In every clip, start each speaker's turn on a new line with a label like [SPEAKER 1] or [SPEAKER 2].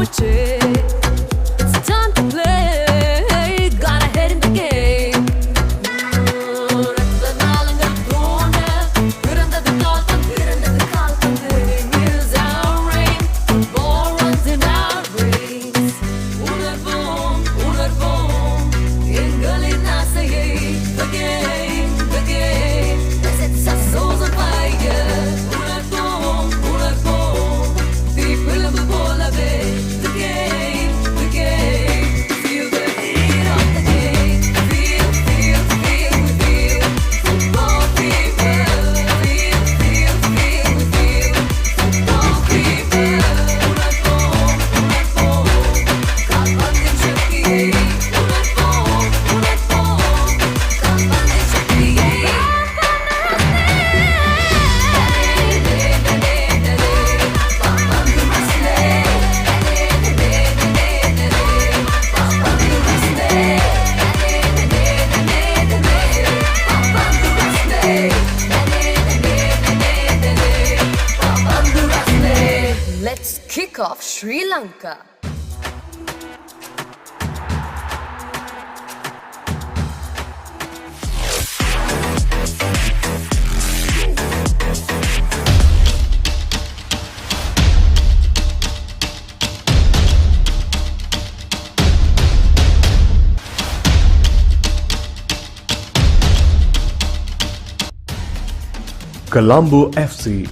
[SPEAKER 1] It's time to play. Gotta head in the game. Here's our reign. Ball runs in our veins. Unervom. எங்களின் ஆசையை the game. That sets our souls on fire. உணர்வோம். தீப்பிழம்பு போலவே the game. Feel the heat of the game. Feel, we feel. Football people. Feel, we feel. Football people. உணர்வோம். கால்பந்தின் சக்தியை உணர்வோம். கால்பந்தின் சக்தியை Let's kick off Sri Lanka.
[SPEAKER 2] Colombo FC.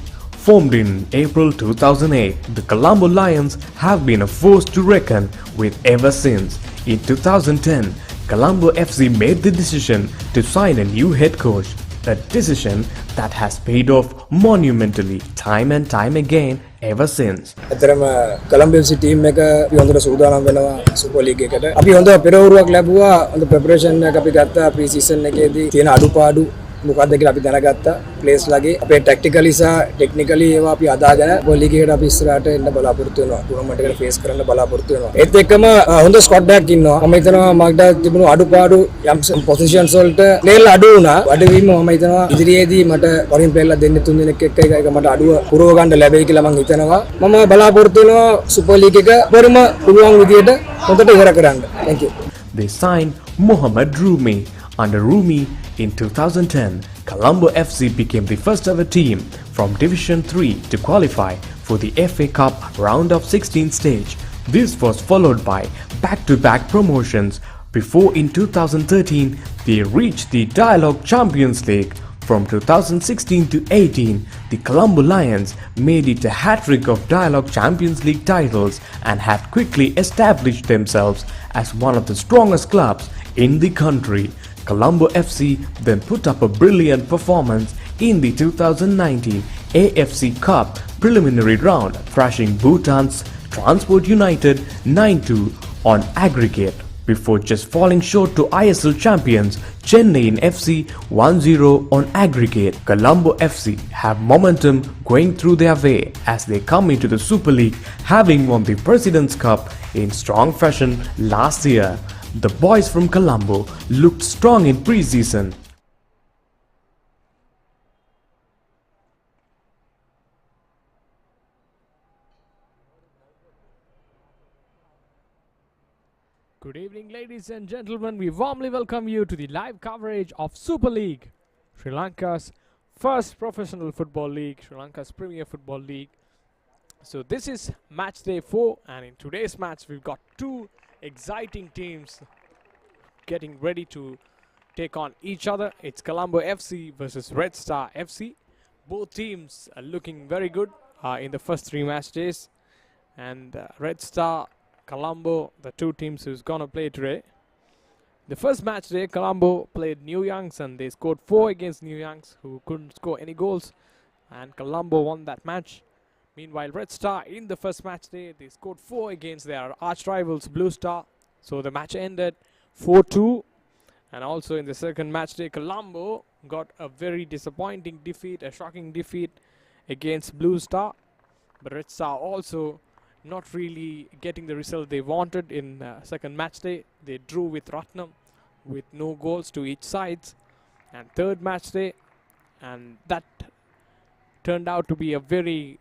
[SPEAKER 2] Formed in April 2008, the Colombo Lions have been a force to reckon with ever since. In 2010, Colombo FC made the decision to sign a new head coach, a decision that has paid off monumentally time and time again ever since.
[SPEAKER 3] ඇතරම කොලම්බෝ FC team එක අපි හොඳට සූදානම් වෙනවා super league එකට. අපි හොඳ පෙරවරුවක් ලැබුවා. හොඳ ප්‍රෙපරේෂන් එකක් අපි ගත්තා ප්‍රී සීසන් එකේදී. තියෙන අඩුපාඩු මොකක්ද කියලා අපි දැනගත්තා ප්ලේස් ලගේ. අපේ ටැක්ටිකලි සහ ටෙක්නිකලි ඒවා අපි අදාගෙන ෆුට්බෝල් ලීග් එකට අපි ඉස්සරහට එන්න බලාපොරොත්තු වෙනවා. ටූර්නමන්ට් එකට ෆේස් කරන්න බලාපොරොත්තු වෙනවා. ඒත් එක්කම හොඳ ස්ක්වොඩ් එකක් ඉන්නවා. මම හිතනවා මට තිබුණු අඩුපාඩු යම් පොසිෂන්ස් වලට ප්ලේයර්ලා අඩු වුණා. අඩුවීම මම හිතනවා ඉදිරියේදී මට වරින් ප්ලේයර්ලා දෙන්න තුන් දෙනෙක් එක්ක ඒක මට අඩුව පුරව ගන්න ලැබෙයි කියලා මම හිතනවා. මම බලාපොරොත්තු වෙනවා සුපර් ලීග් එක පෙරම පුළුවන් විදියට හොඳට ඉවර කරන්න. Thank you.
[SPEAKER 2] They signed Mohamed Rumi. Under Rumi, in 2010, Colombo FC became the first ever team from Division 3 to qualify for the FA Cup round of 16 stage. This was followed by back-to-back promotions before in 2013 they reached the Dialogue Champions League. From 2016 to 18, the Colombo Lions made it a hat-trick of Dialogue Champions League titles and had quickly established themselves as one of the strongest clubs in the country. Colombo FC then put up a brilliant performance in the 2019 AFC Cup preliminary round, thrashing Bhutan's Transport United 9-2 on aggregate, before just falling short to ISL champions Chennai FC 1-0 on aggregate. Colombo FC have momentum going through their way as they come into the Super League, having won the President's Cup in strong fashion last year. The boys from Colombo looked strong in pre-season.
[SPEAKER 4] Good evening, ladies and gentlemen. We warmly welcome you to the live coverage of Super League, Sri Lanka's first professional football league, Sri Lanka's premier football league. So this is match day 4, and in today's match we've got two exciting teams getting ready to take on each other. It's Colombo FC versus Red Star FC. Both teams are looking very good in the first 3 match days, and Red Star, Colombo, the two teams who's gonna play today. The first match day, Colombo played New Youngs and they scored 4 against New Youngs, who couldn't score any goals, and Colombo won that match. Meanwhile, Red Star in the first match day, they scored 4 against their arch rivals Blue Star. So the match ended 4-2. And also in the second match day, Colombo got a very disappointing defeat, a shocking defeat against Blue Star. But Red Star also not really getting the result they wanted in second match day. They drew with Ratnam with no goals to each side. And third match day, and that turned out to be a very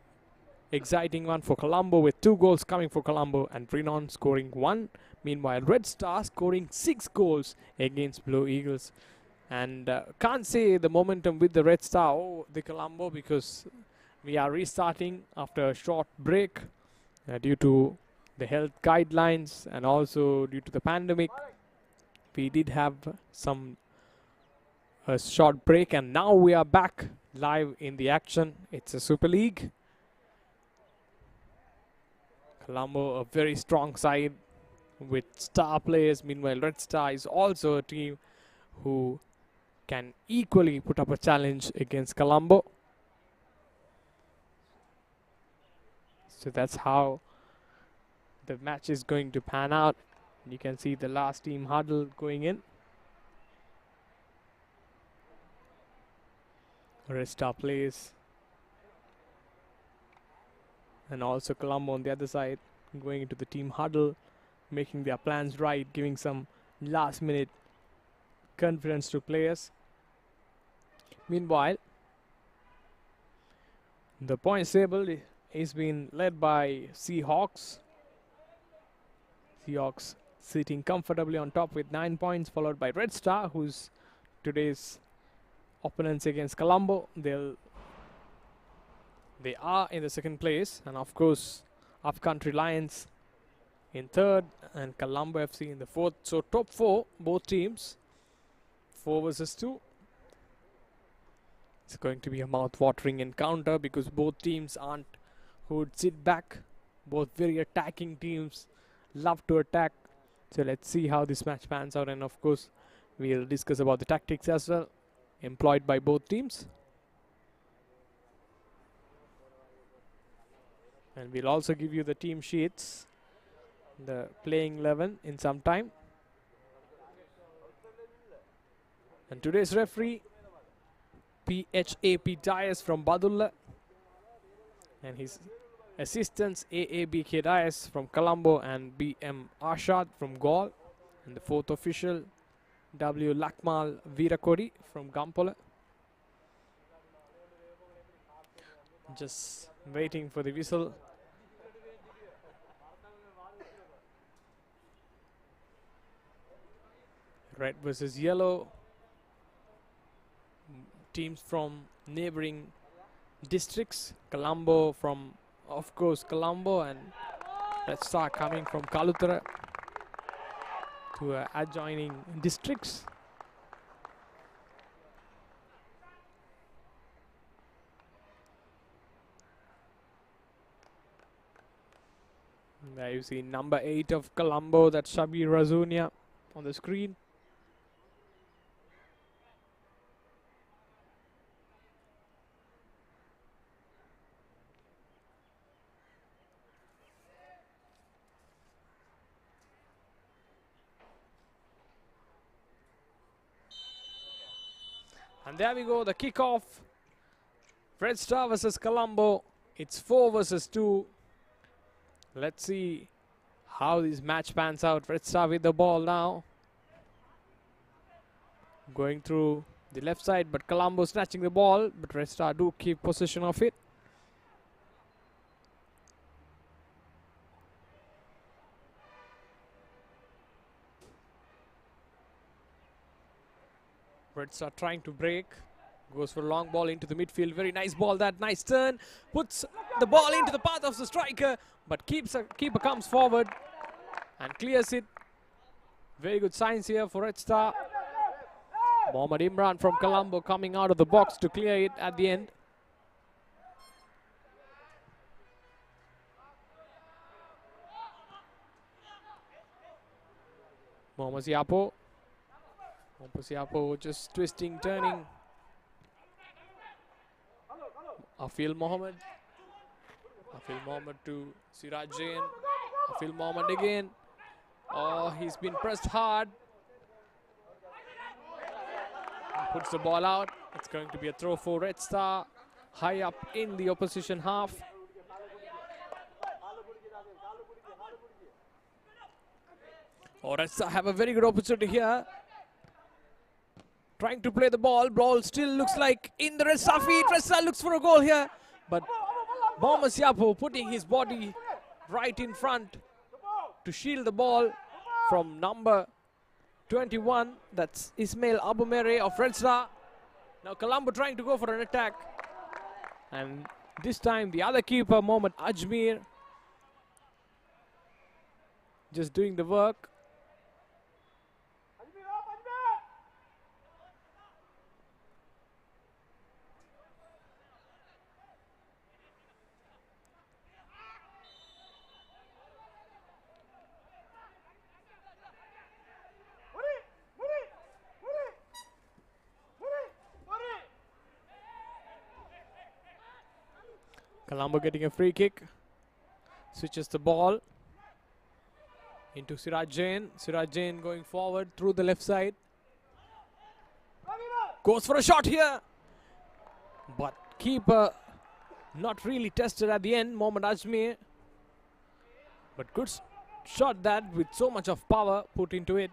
[SPEAKER 4] exciting one for Colombo, with 2 goals coming for Colombo and Renon scoring 1. Meanwhile, Red Star scoring 6 goals against Blue Eagles. And can't say the momentum with the Red Star or the Colombo, because we are restarting after a short break due to the health guidelines and also due to the pandemic. We did have a short break, and now we are back live in the action. It's a Super League. Colombo, a very strong side with star players. Meanwhile, Red Star is also a team who can equally put up a challenge against Colombo. So that's how the match is going to pan out. You can see the last team huddle going in. Red Star plays. And also Colombo on the other side going into the team huddle, making their plans right, giving some last minute confidence to players. Meanwhile, the points table is being led by Seahawks. Seahawks sitting comfortably on top with 9 points, followed by Red Star, who's today's opponents against Colombo. They are in the second place, and of course Upcountry Lions in third and Colombo FC in the fourth. So top 4, both teams, 4 versus 2. It's going to be a mouth-watering encounter because both teams aren't who would sit back. Both very attacking teams, love to attack. So let's see how this match pans out, and of course we'll discuss about the tactics as well employed by both teams. And we'll also give you the team sheets, the playing 11 in some time. And today's referee, PHAP Dias from Badulla, and his assistants AABK Dias from Colombo and BM Arshad from Gaul. And the fourth official, W Lakmal Veerakodi from Gampola. Just waiting for the whistle. Red versus yellow. Teams from neighboring districts. Colombo from, of course, Colombo, and Red Star coming from Kalutara to adjoining districts. There you see number 8 of Colombo, that's Shabir Razunia on the screen. And there we go, the kickoff. Red Star versus Colombo. It's 4 versus 2. Let's see how this match pans out. Red Star with the ball now. Going through the left side, but Colombo snatching the ball. But Red Star do keep possession of it. Red Star trying to break. Goes for a long ball into the midfield. Very nice ball. That nice turn. Puts the ball into the path of the striker. But keeper comes forward and clears it. Very good signs here for Red Star. Mohammad Imran from Colombo coming out of the box to clear it at the end. Mohammad Siapo. Siapo just twisting, turning. Afil Mohammed. Afil Mohammed to Siraj Jain. Afil Mohammed again. Oh, he's been pressed hard. Puts the ball out. It's going to be a throw for Red Star. High up in the opposition half. Oh, Red Star have a very good opportunity here. Trying to play the ball. Ball still looks like in the Red Star feet. Red Star looks for a goal here. But Mohamed Siapo putting his body right in front to shield the ball from number 21. That's Ismail Abumere of Red Star. Now Colombo trying to go for an attack. And this time the other keeper, Mohamed Ajmer, just doing the work. Colombo getting a free kick. Switches the ball into Siraj Jain. Siraj Jain going forward through the left side. Goes for a shot here. But keeper not really tested at the end, Mohamed Ajmer. But good shot that with so much of power put into it.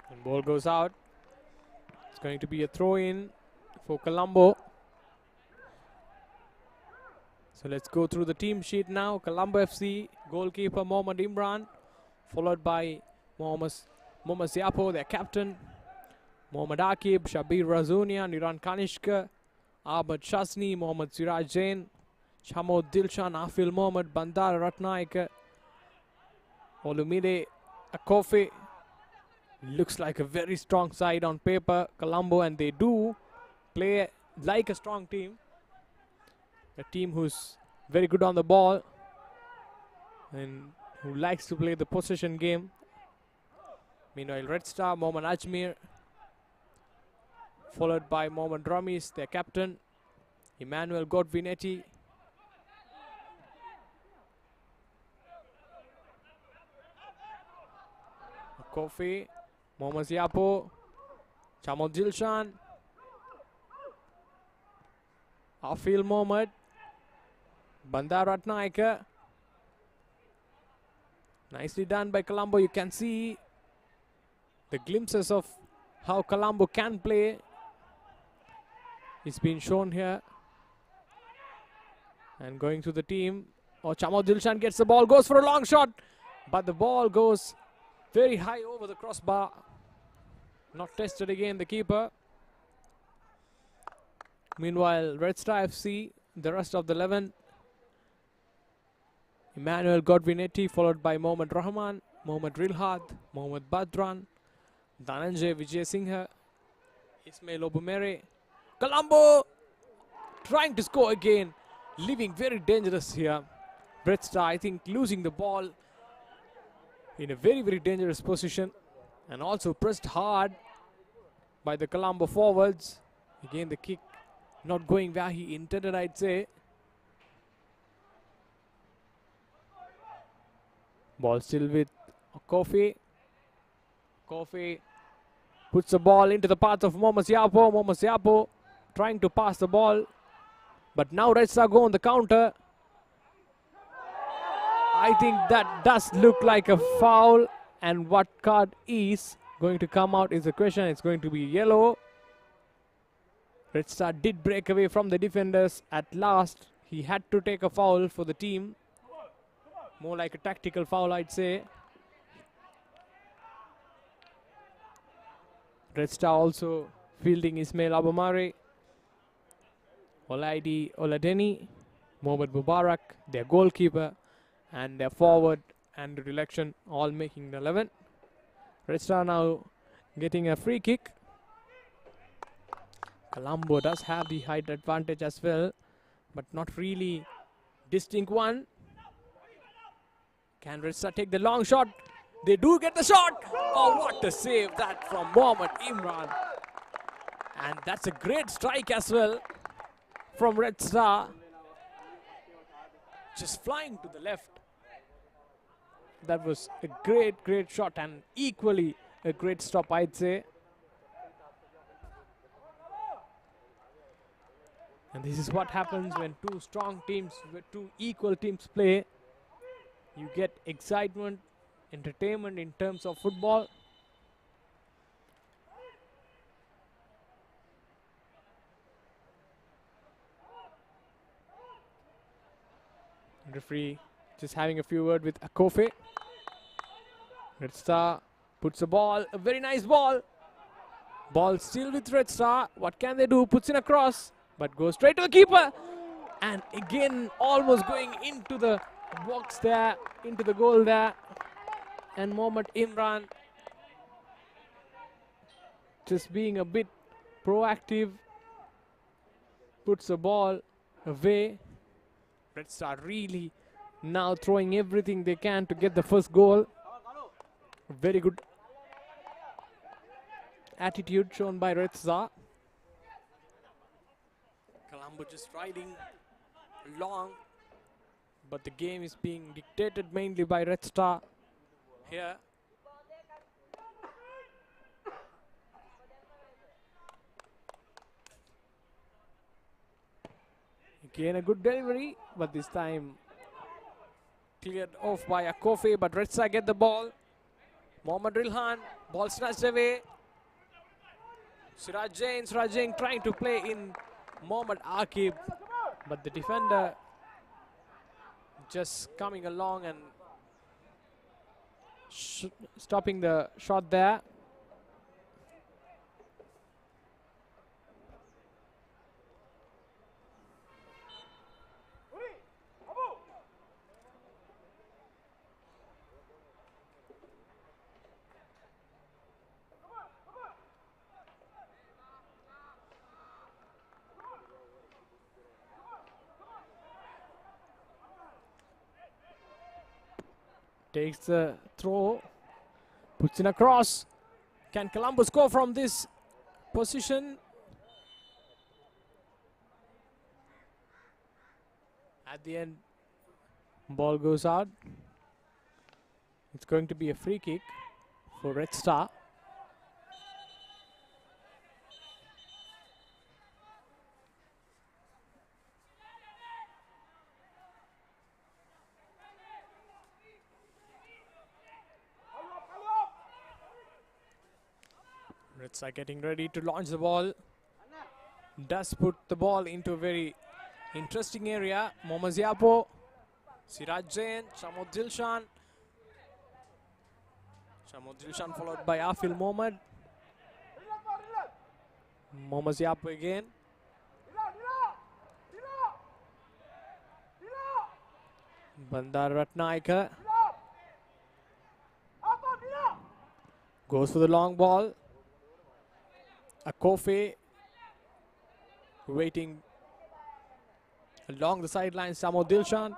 [SPEAKER 4] And ball goes out. It's going to be a throw in for Colombo. So let's go through the team sheet now. Colombo FC, goalkeeper Mohamed Imran, followed by Mohamed Siapo, their captain, Mohamed Akib, Shabir Razunia, Niran Kanishka, Ahmed Shasni, Mohamed Siraj Jain, Chamod Dilshan, Afil Mohamed, Bandar Ratnaik, Olumide Akofe. Looks like a very strong side on paper, Colombo, and they do play like a strong team. A team who's very good on the ball and who likes to play the possession game. Meanwhile, Red Star, Mohamed Ajmer, followed by Mohamed Ramis, their captain, Emmanuel Godvinetti, Kofi, Mohamed Siapo, Chamod Dilshan, Afil Mohamed, Bandar Ratnaik. Nicely done by Colombo. You can see the glimpses of how Colombo can play. It's been shown here. And going to the team. Oh, Chamod Dilshan gets the ball, goes for a long shot, but the ball goes very high over the crossbar. Not tested again, the keeper. Meanwhile, Red Star FC, the rest of the 11. Emmanuel Godvinetti, followed by Mohamed Rahman, Mohamed Rilhad, Mohamed Badran, Dhananjay Vijay Singha, Ismail Obumere. Colombo trying to score again, leaving very dangerous here. Red Star, I think, losing the ball in a very, very dangerous position, and also pressed hard by the Colombo forwards. Again, the kick not going where he intended, I'd say. Ball still with Kofi. Kofi puts the ball into the path of Mohamed Siapo. Mohamed Siapo trying to pass the ball, but now Red Star go on the counter. I think that does look like a foul, and what card is going to come out is the question. It's going to be yellow. Red Star did break away from the defenders at last. He had to take a foul for the team. More like a tactical foul, I'd say. Red Star also fielding Ismail Abumare, Olaidi Oladeni, Mohamed Mubarak, their goalkeeper, and their forward and election all making the 11. Red Star now getting a free kick. Colombo does have the height advantage as well, but not really distinct one. Can Red Star take the long shot? They do get the shot. Oh, what a save that from Mohamed Imran. And that's a great strike as well from Red Star. Just flying to the left. That was a great, great shot, and equally a great stop, I'd say. And this is what happens when two strong teams, when two equal teams play. You get excitement, entertainment in terms of football. Referee just having a few words with Akofe. Red Star puts a ball, a very nice ball. Ball still with Red Star. What can they do? Puts in a cross, but goes straight to the keeper. And again, almost going into the box there, into the goal there. And Mohammad Imran just being a bit proactive, puts the ball away. Red Star really now throwing everything they can to get the first goal. Very good attitude shown by Red Star. Colombo just riding long, but the game is being dictated mainly by Red Star here. Again a good delivery, but this time cleared off by Akofe, but Red Star get the ball. Mohammad Rilhan, ball snatched away. Siraj Jain trying to play in Mohammad Akib, but the defender just coming along and stopping the shot there. Takes the throw, puts in a cross. Can Colombo score from this position? At the end, ball goes out. It's going to be a free kick for Red Star. Red Star getting ready to launch the ball. Does put the ball into a very interesting area. Mohammad Ziapo, Siraj Jain, Shamod Dilshan. Shamod Dilshan followed by Afil Mohammad. Mohammad Ziapo again. Bandar Ratnaika goes for the long ball. Akofe waiting along the sideline. Samo Dilshan.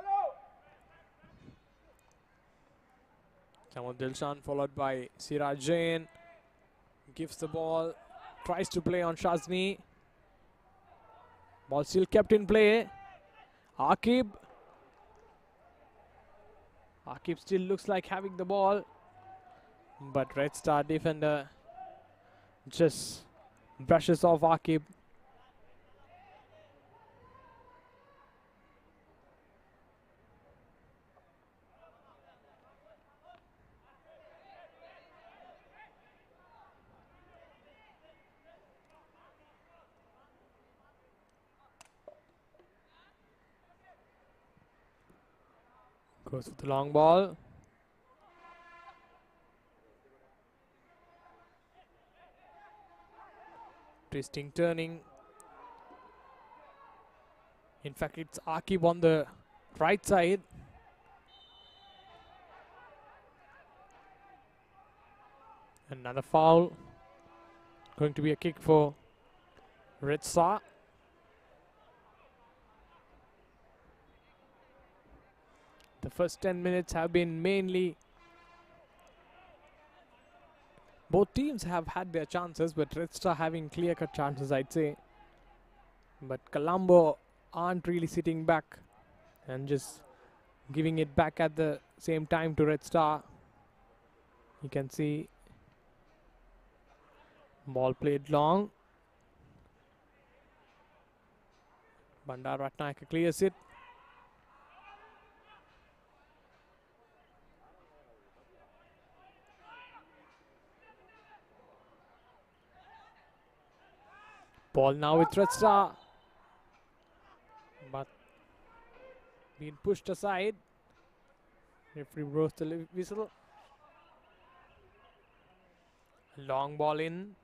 [SPEAKER 4] Samo Dilshan followed by Siraj Jain. Gives the ball. Tries to play on Shazni. Ball still kept in play. Akib. Akib still looks like having the ball. But Red Star defender just brushes off Akib. Goes with the long ball. Twisting, turning. In fact, it's Akib on the right side. Another foul. Going to be a kick for Red Star. The first 10 minutes have been mainly, both teams have had their chances, but Red Star having clear-cut chances, I'd say. But Colombo aren't really sitting back and just giving it back at the same time to Red Star. You can see ball played long. Bandar Ratnayaka clears it. Ball now with Red Star. But being pushed aside. Referee blows the whistle. Long ball in.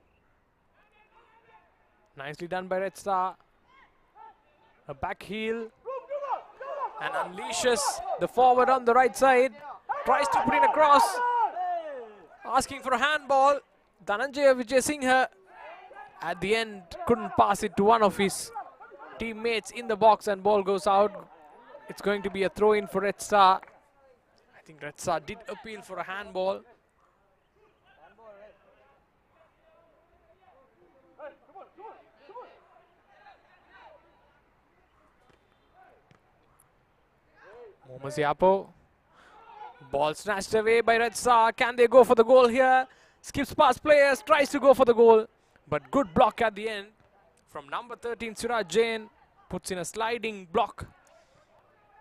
[SPEAKER 4] Nicely done by Red Star. A back heel. And unleashes the forward on the right side. Tries to put in a cross. Asking for a handball. Dhananjaya Vijayasinghe at the end couldn't pass it to one of his teammates in the box, and ball goes out. It's going to be a throw in for Red Star. I think Red Star did appeal for a handball. Mohammad Yapo. Ball snatched away by Red Star. Can they go for the goal here? Skips past players, tries to go for the goal. But good block at the end from number 13, Suraj Jain. Puts in a sliding block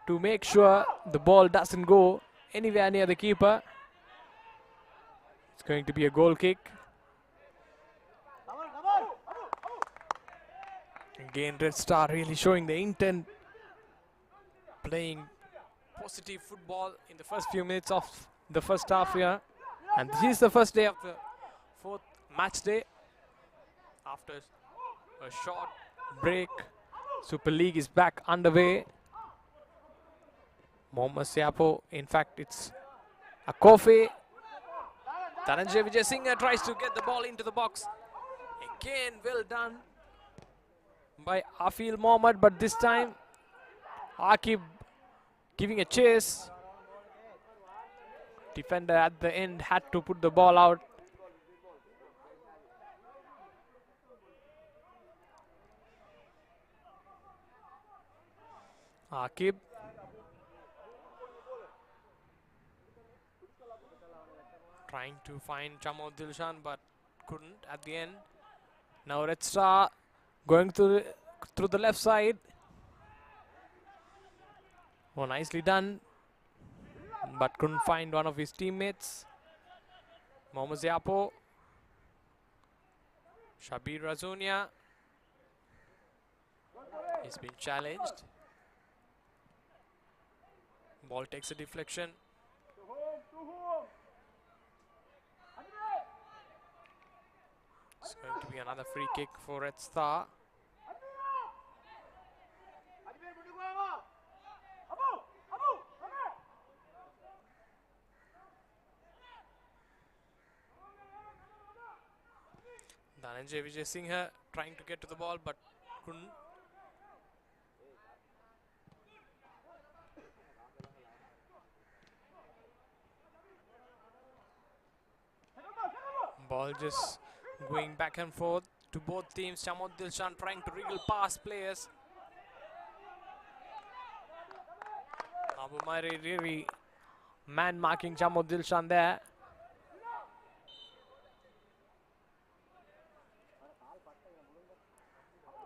[SPEAKER 4] to make sure the ball doesn't go anywhere near the keeper. It's going to be a goal kick. Again, Red Star really showing the intent, playing positive football in the first few minutes of the first half here. And this is the first day of the fourth match day. After a short break, Super League is back underway. Mohammad Siapo, in fact it's a Kofi. Dhananjaya Vijayasinghe tries to get the ball into the box. Again, well done by Afil Mohammed, but this time Akib giving a chase. Defender at the end had to put the ball out. Akib. Trying to find Chamo Dilshan but couldn't at the end. Now Red Star going through the left side. Oh, nicely done, but couldn't find one of his teammates. Mohammad Ziapo. Shabir Razunia. He's been challenged. Ball takes a deflection. It's going to be another free kick for Red Star. Dhananjaya Vijayasinghe trying to get to the ball but couldn't. Ball just going back and forth to both teams. Chamod Dilshan trying to wriggle past players. Abu Mari really man marking Chamod Dilshan there.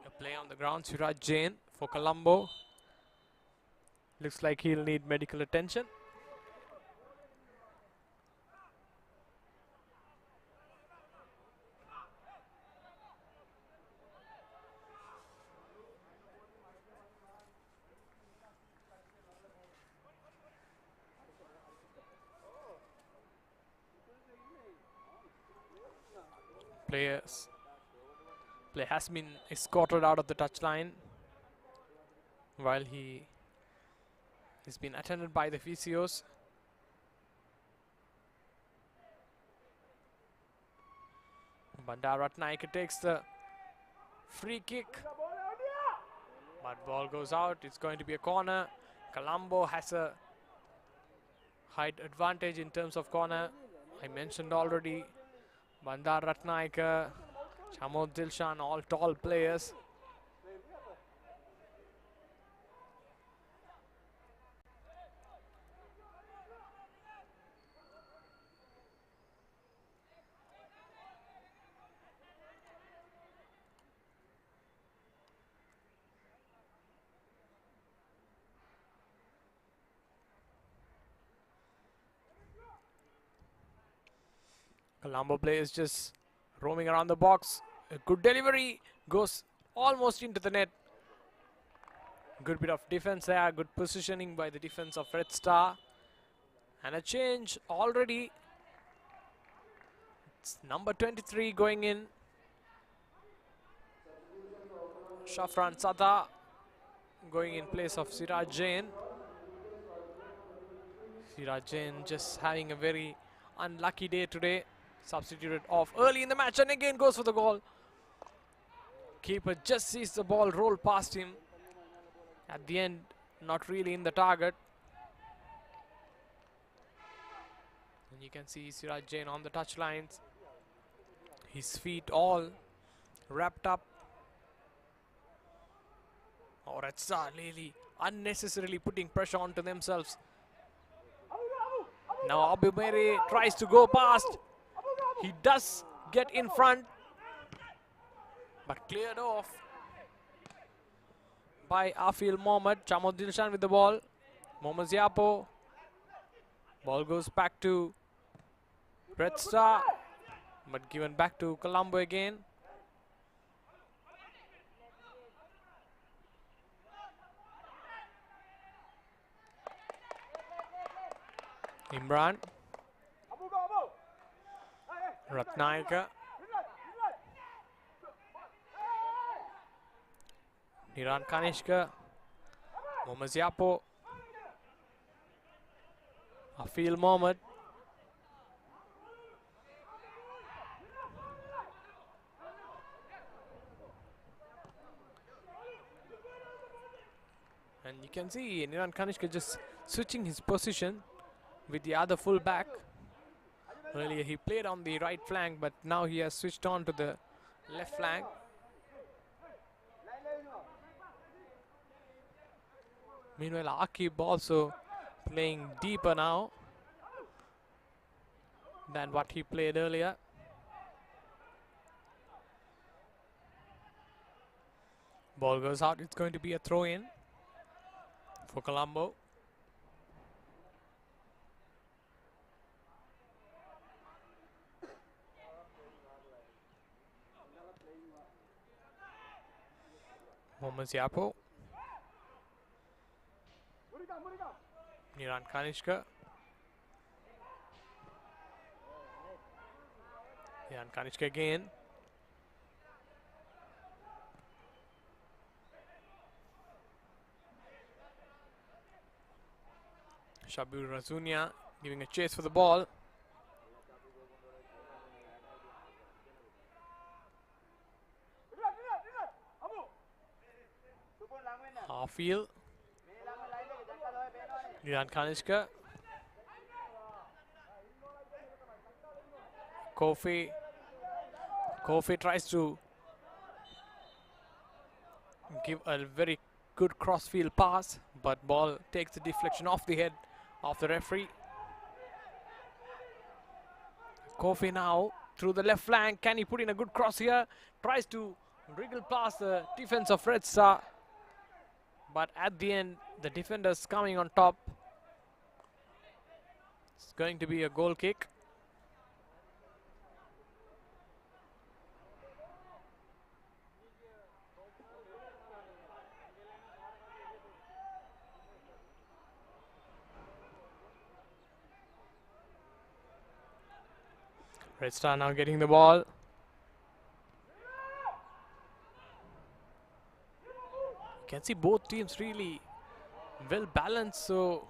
[SPEAKER 4] A play on the ground, Suraj Jain for Colombo. Looks like he'll need medical attention. Play has been escorted out of the touchline while he's been attended by the physios. Bandar Ratnaik takes the free kick, but ball goes out. It's going to be a corner. Colombo has a height advantage in terms of corner. I mentioned already Bandar Ratnaik, Chamod Dilshan, all tall players. Colombo players just roaming around the box. A good delivery, goes almost into the net. Good bit of defense there, good positioning by the defense of Red Star. And a change already. It's number 23 going in. Shafran Sada going in place of Siraj Jain. Siraj Jain just having a very unlucky day today. Substituted off early in the match and again goes for the goal. Keeper just sees the ball roll past him. At the end, not really in the target. And you can see Siraj Jain on the touchlines. His feet all wrapped up. Oh, Red Star really unnecessarily putting pressure onto themselves. Now Abu Mere tries to go past. He does get in front, but cleared off by Afil Mohammed. Chamod Dilshan with the ball. Mohammad Ziapo. Ball goes back to Red Star, but given back to Colombo again. Imran. Ratnayaka. Niran Kanishka. Mohammad Ziapo. Afil Mohammed. And you can see Niran Kanishka just switching his position with the other full back. Earlier he played on the right flank, but now he has switched on to the left flank. Meanwhile, Akib also playing deeper now than what he played earlier. Ball goes out. It's going to be a throw in for Colombo. Mohammad Ziapo. Niran Kanishka. Niran Kanishka again. Shabir Razunia giving a chase for the ball. Half-field. Niran Kanishka. Kofi. Kofi tries to give a very good cross-field pass, but ball takes the deflection off the head of the referee. Kofi now through the left flank. Can he put in a good cross here? Tries to wriggle past the defense of Red Star. But at the end, the defenders coming on top. It's going to be a goal kick. Red Star now getting the ball. You can see both teams really well balanced, so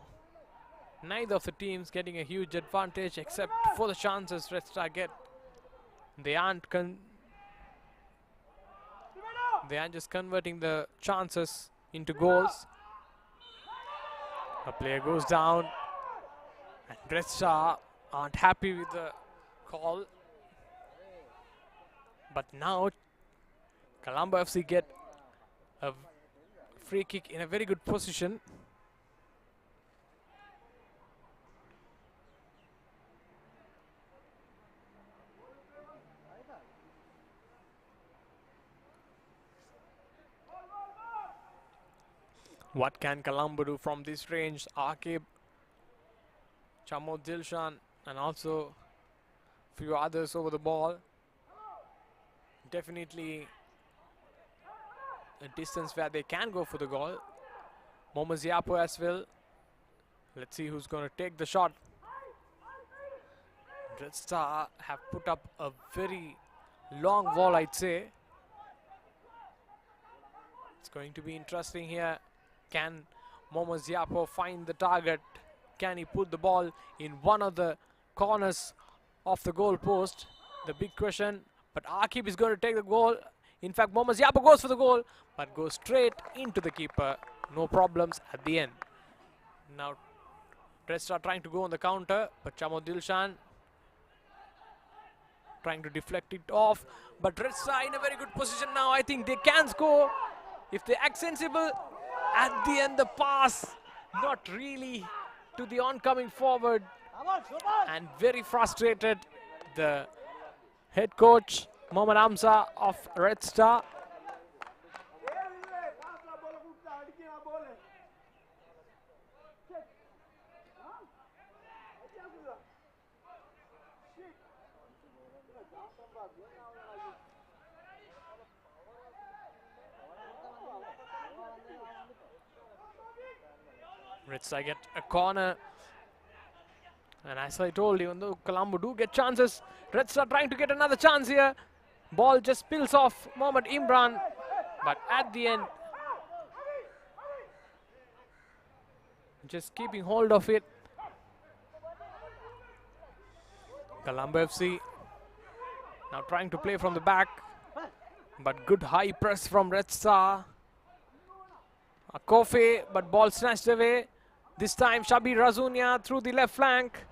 [SPEAKER 4] neither of the teams getting a huge advantage except for the chances Red Star get. They aren't just converting the chances into goals. A player goes down and Red Star aren't happy with the call. But now Colombo FC get a free kick in a very good position. What can Colombo do from this range? Akib, Chamod Dilshan, and also a few others over the ball. Definitely a distance where they can go for the goal. Mohammad Ziapo as well. Let's see who's going to take the shot. Red Star have put up a very long ball, I'd say. It's going to be interesting here. Can Mohammad Ziapo find the target? Can he put the ball in one of the corners of the goal post? The big question. But Akib is going to take the goal. In fact, Mohammad Ziapo goes for the goal, but goes straight into the keeper. No problems at the end. Now, Red Star trying to go on the counter, but Chamo Dilshan trying to deflect it off. But Red Star in a very good position now. I think they can score if they act sensible. At the end, the pass not really to the oncoming forward, and very frustrated the head coach Mohammad Hamza of Red Star. Red Star get a corner, and as I told you, even though Colombo do get chances, Red Star trying to get another chance here. Ball just spills off Mohammad Imran, but at the end, just keeping hold of it. Colombo FC now trying to play from the back, but good high press from Red Star. Kofi, but ball snatched away. This time Shabir Razunia through the left flank.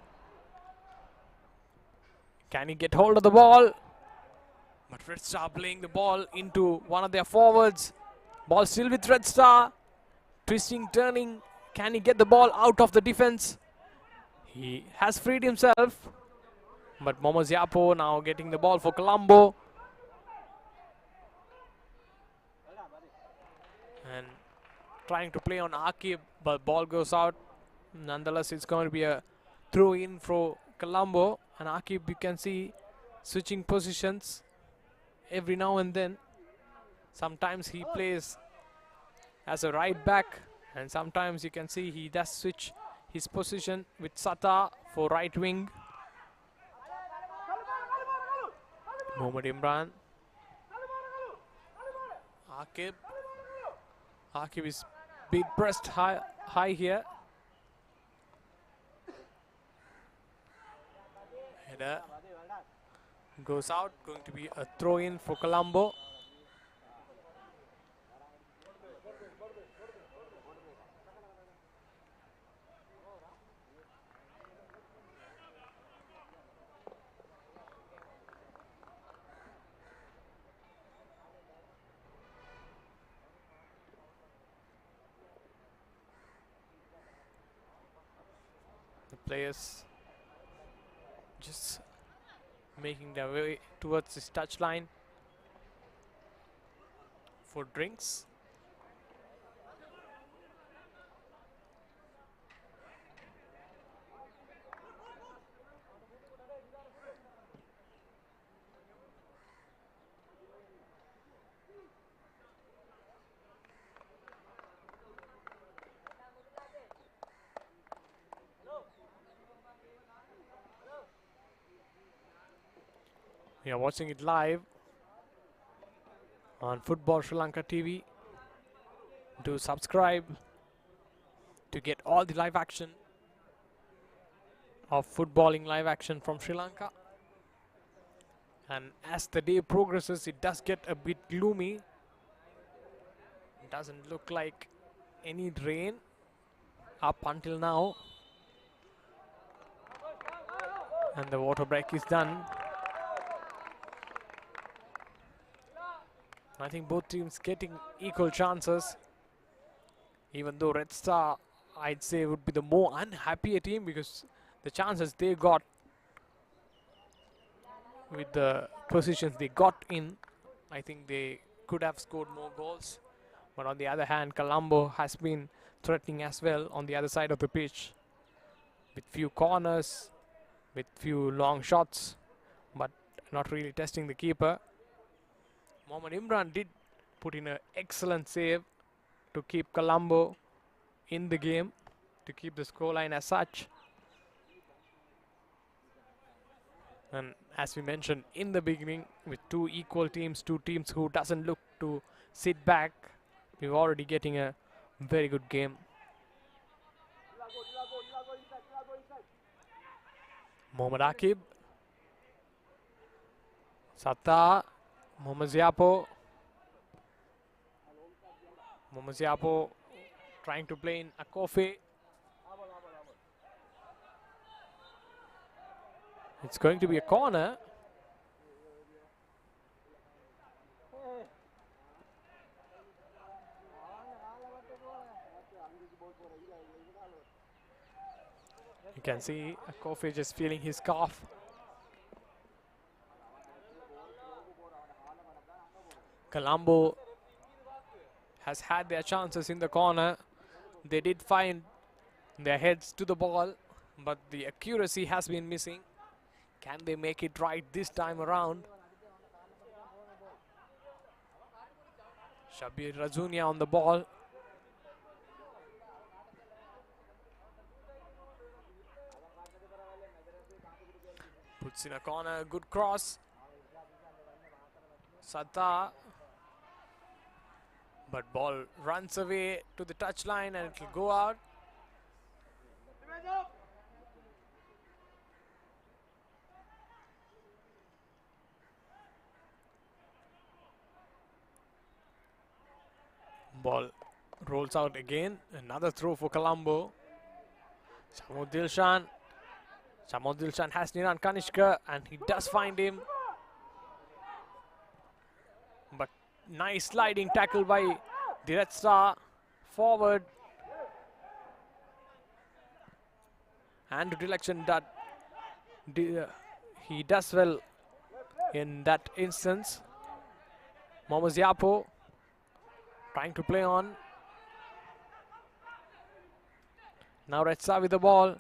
[SPEAKER 4] Can he get hold of the ball? But Red Star playing the ball into one of their forwards. Ball still with Red Star. Twisting, turning. Can he get the ball out of the defense? He has freed himself. But Mohammad Ziapo now getting the ball for Colombo. And trying to play on Akib, but ball goes out. Nonetheless, it's going to be a throw in for Colombo. And Akib, you can see switching positions every now and then. Sometimes he plays as a right back, and sometimes you can see he does switch his position with Sata for right wing. Mohammad Imran. Akib. Akib is being pressed high here. Header goes out, going to be a throw in for Colombo. The players just making their way towards this touchline for drinks. We are watching it live on Football Sri Lanka TV. Do subscribe to get all the live action of footballing live action from Sri Lanka. And as the day progresses, it does get a bit gloomy. It doesn't look like any rain up until now. And the water break is done. I think both teams getting equal chances, even though Red Star, I'd say, would be the more unhappier team because the chances they got with the positions they got in, I think they could have scored more goals. But on the other hand, Colombo has been threatening as well on the other side of the pitch with few corners, with few long shots, but not really testing the keeper. Mohammad Imran did put in an excellent save to keep Colombo in the game to keep the scoreline as such. And as we mentioned in the beginning, with two equal teams, two teams who doesn't look to sit back, we're already getting a very good game. Mohammad Akib, Satta, Mohammad Ziapo. Mohammad Ziapo trying to play in Akofe. It's going to be a corner. You can see Akofe just feeling his calf. Colombo has had their chances in the corner. They did find their heads to the ball, but the accuracy has been missing. Can they make it right this time around? Shabir Razunia on the ball. Puts in a corner, good cross. Satta. But ball runs away to the touchline and it will go out. Ball rolls out again. Another throw for Colombo. Chamo Dilshan. Chamo Dilshan has Niran Kanishka and he does find him. But nice sliding tackle by Diretstra forward. And direction that he does well in that instance. Mohammad Ziapo trying to play on. Now Retsa with the ball.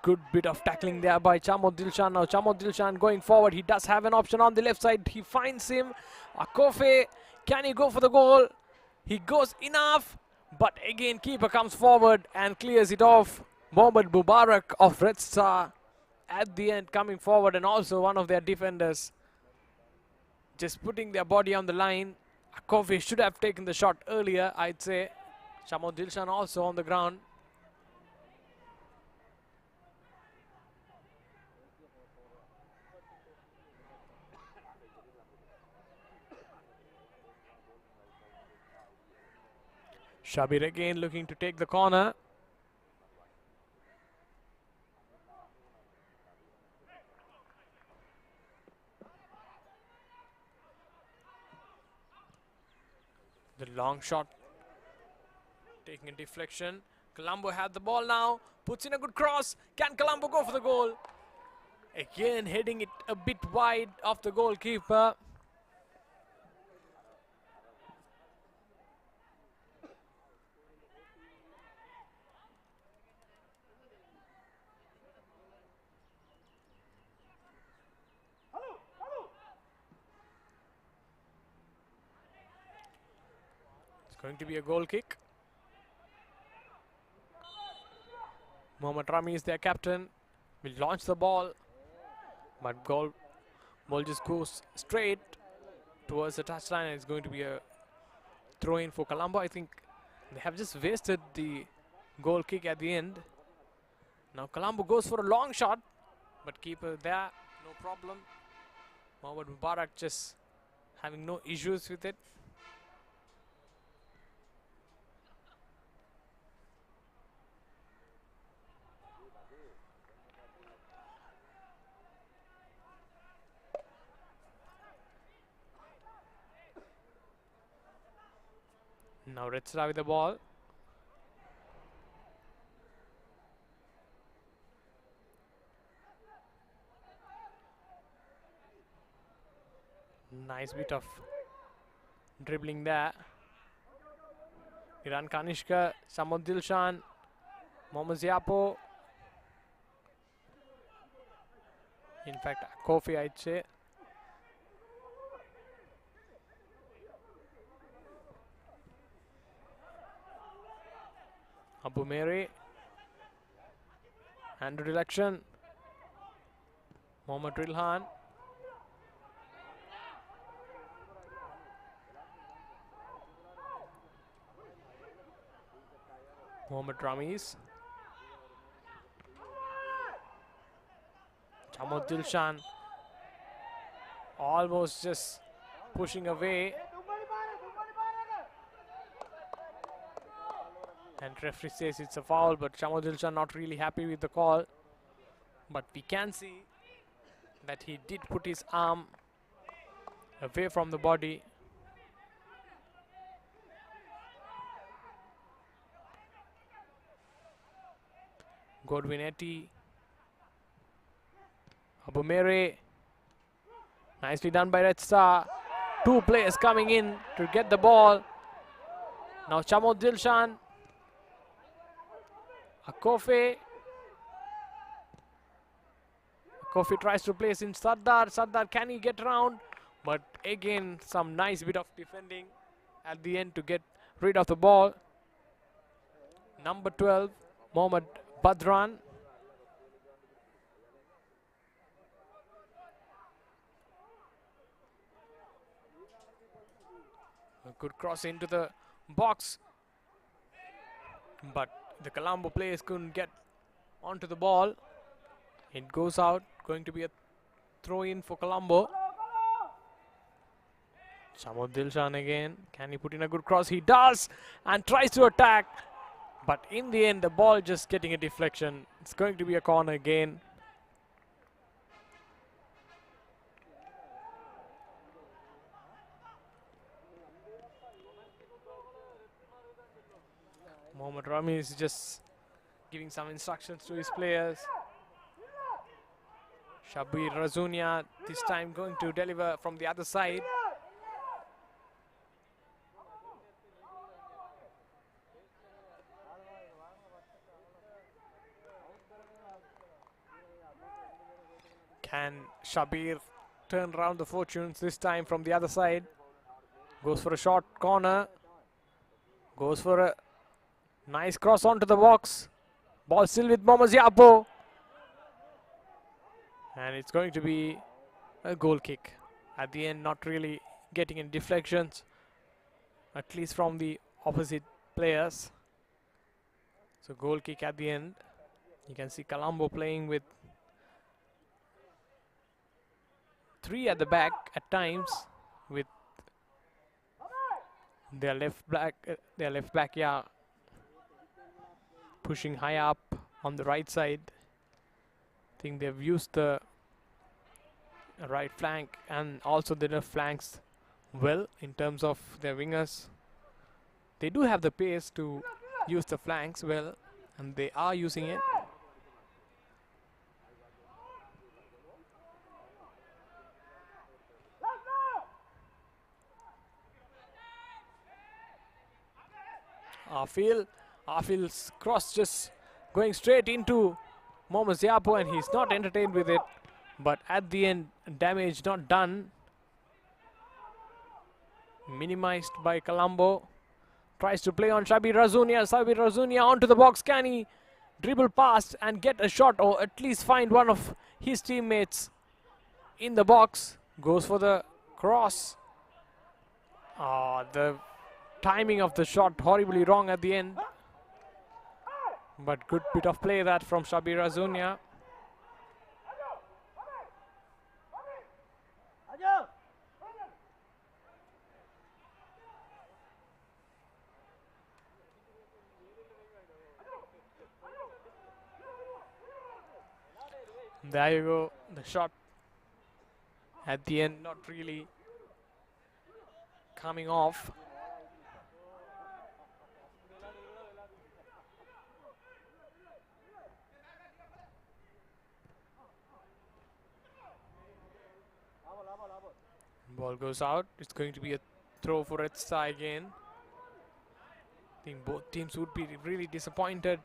[SPEAKER 4] Good bit of tackling there by Chamo Dilshan. Now Chamo Dilshan going forward. He does have an option on the left side. He finds him. Akofe, can he go for the goal? He goes enough. But again, keeper comes forward and clears it off. Mohammad Mubarak of Red Star at the end coming forward, and also one of their defenders just putting their body on the line. Akofe should have taken the shot earlier, I'd say. Chamo Dilshan also on the ground. Shabir again looking to take the corner. The long shot taking a deflection. Colombo had the ball now. Puts in a good cross. Can Colombo go for the goal? Again heading it a bit wide of the goalkeeper. Going to be a goal kick. Mohammad Rami is their captain. Will launch the ball, but ball just goes straight towards the touchline, and it's going to be a throw in for Colombo. I think they have just wasted the goal kick at the end. Now Colombo goes for a long shot, but keeper there, no problem. Mohammad Mubarak just having no issues with it. Now Retsra with the ball. Nice bit of dribbling there. Iran Kanishka, Samad Dilshan, Mohammad Ziapo. In fact, Kofi, I'd say. Abu Mere. And direction. Mohammad Rilhan. Mohammad Ramiz. Chamod Dilshan. Almost just pushing away. And referee says it's a foul, but Chamod Dilshan not really happy with the call. But we can see that he did put his arm away from the body. Godwin Etty. Abu Mere. Nicely done by Red Star. Two players coming in to get the ball. Now Chamod Dilshan. Akofe. Akofe tries to place in Sardar. Sardar, can he get around? But again, some nice bit of defending at the end to get rid of the ball. Number 12, Mohammad Badran. A good cross into the box. But the Colombo players couldn't get onto the ball. It goes out. Going to be a throw in for Colombo. Chamod Dilshan again. Can he put in a good cross? He does. And tries to attack. But in the end, the ball just getting a deflection. It's going to be a corner again. Mohammad Rami is just giving some instructions to his players. Shabir Razunia this time going to deliver from the other side. Can Shabir turn around the fortunes this time from the other side? Goes for a short corner. Goes for a nice cross onto the box. Ball still with Mohammad Yapo. And it's going to be a goal kick. At the end, not really getting any deflections, at least from the opposite players. So goal kick at the end. You can see Colombo playing with 3 at the back at times, with their left back, yeah, pushing high up on the right side. I think they've used the right flank and also the left flanks well in terms of their wingers. They do have the pace to use the flanks well, and they are using it. Arfield's cross just going straight into Mohammad Ziapo, and he's not entertained with it. But at the end, damage not done. Minimized by Colombo. Tries to play on Shabir Razunia. Shabir Razunia onto the box. Can he dribble past and get a shot, or at least find one of his teammates in the box? Goes for the cross. The timing of the shot horribly wrong at the end. But good bit of play that from Shabir Razunia. There you go, the shot at the end not really coming off. Ball goes out. It's going to be a throw for Red Star again. I think both teams would be really disappointed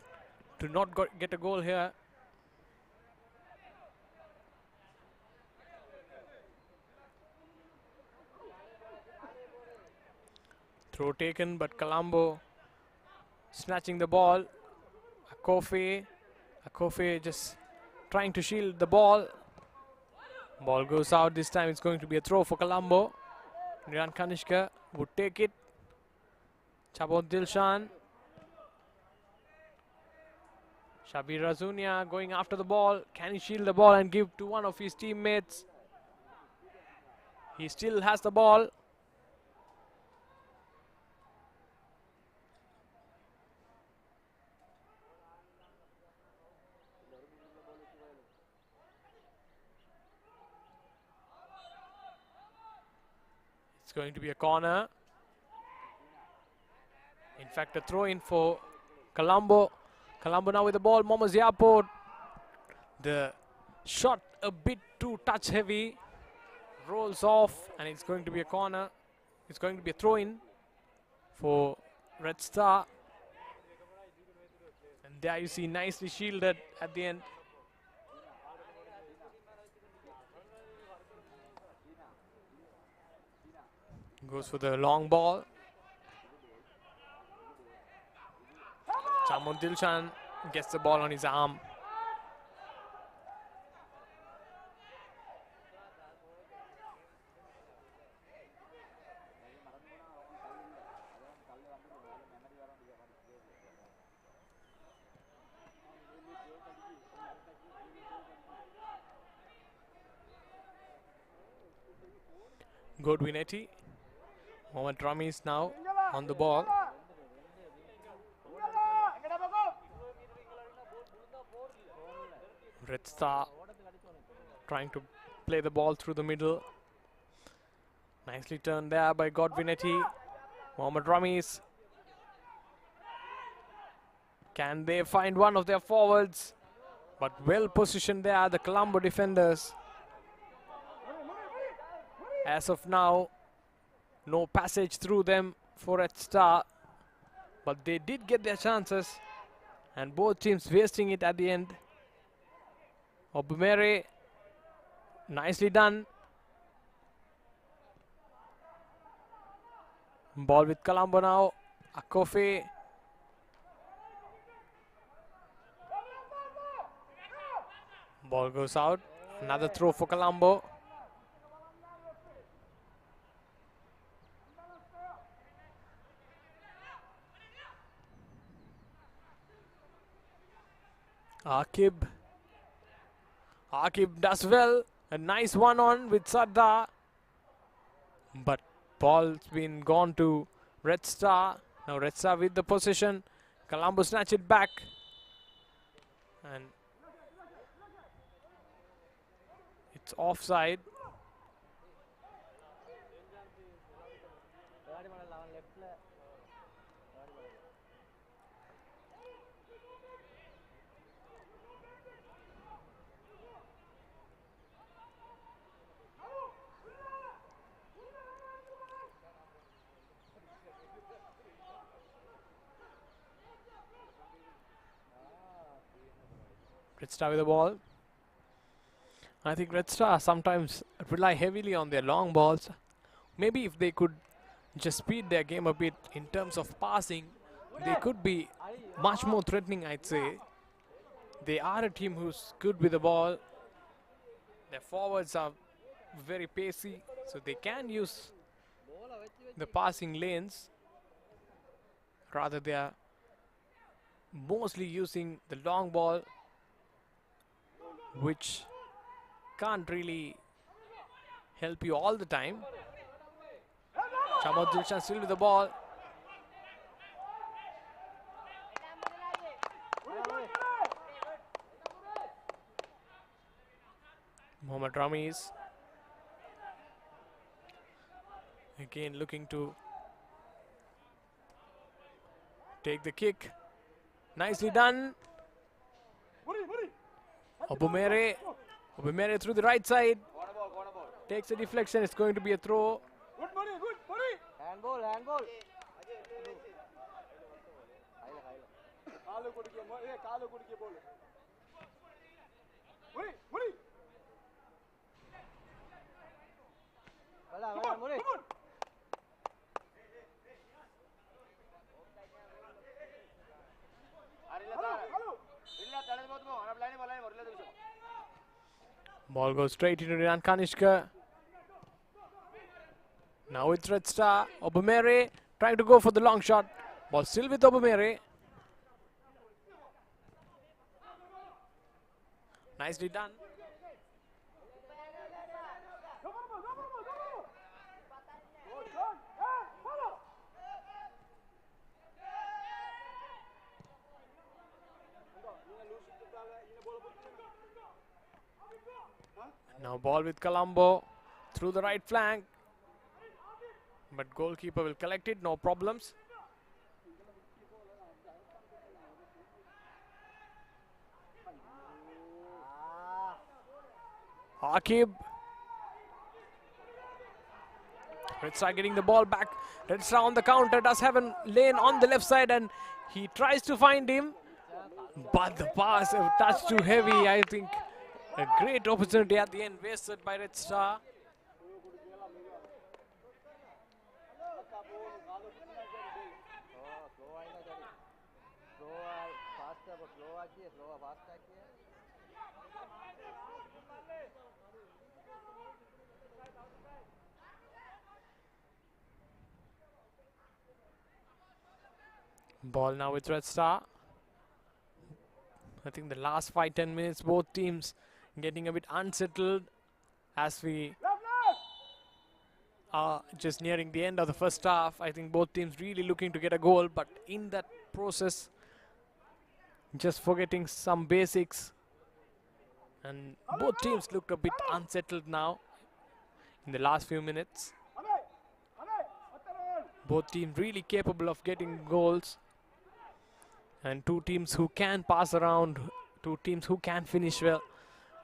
[SPEAKER 4] to not get a goal here. Throw taken, but Colombo snatching the ball. Akofe just trying to shield the ball. Ball goes out. This time it's going to be a throw for Colombo. Niran Kanishka would take it. Chabot Dilshan. Shabir Razunia going after the ball. Can he shield the ball and give to one of his teammates? He still has the ball. It's going to be a corner. In fact, a throw in for Colombo. Colombo now with the ball. Momo Ziaport. The shot a bit too touch heavy. Rolls off and it's going to be a corner. It's going to be a throw in for Red Star. And there you see nicely shielded at the end. Goes for the long ball. Chamon Dilshan gets the ball on his arm. Godwinetti. Mohammad Rami is now on the ball. Red Star trying to play the ball through the middle. Nicely turned there by Godwinetti. Mohammad Ramis. Can they find one of their forwards? But well positioned there, the Colombo defenders. As of now, no passage through them for Red Star. But they did get their chances. And both teams wasting it at the end. Obumere, nicely done. Ball with Colombo now. Akofe. Ball goes out. Another throw for Colombo. Akib does well. A nice one on with Sardar. But ball's been gone to Red Star. Now Red Star with the possession. Colombo snatch it back. And it's offside. Red Star with the ball. I think Red Star sometimes rely heavily on their long balls. Maybe if they could just speed their game a bit in terms of passing, they could be much more threatening, I'd say. They are a team who's good with the ball. Their forwards are very pacey, so they can use the passing lanes. Rather, they are mostly using the long ball, which can't really help you all the time. Chabot Dilshan still with the ball. Mohammad Ramis again looking to take the kick. Nicely done. Obumere through the right side. Takes a deflection. It's going to be a throw.
[SPEAKER 5] Handball.
[SPEAKER 4] Ball goes straight into Niran Kanishka. Now it's Red Star. Obumere trying to go for the long shot. Ball still with Obumere. Nicely done. Now ball with Colombo through the right flank. But goalkeeper will collect it, no problems. Akib. Red Star getting the ball back. Red Star on the counter, does have a lane on the left side and he tries to find him. But the pass a touch too heavy, I think. A great opportunity at the end wasted by Red Star. Ball now with Red Star. I think the last 5-10 minutes, both teams getting a bit unsettled as we are just nearing the end of the first half. I think both teams really looking to get a goal, but in that process, just forgetting some basics. And both teams looked a bit unsettled now in the last few minutes. Both teams really capable of getting goals. And two teams who can pass around, two teams who can finish well.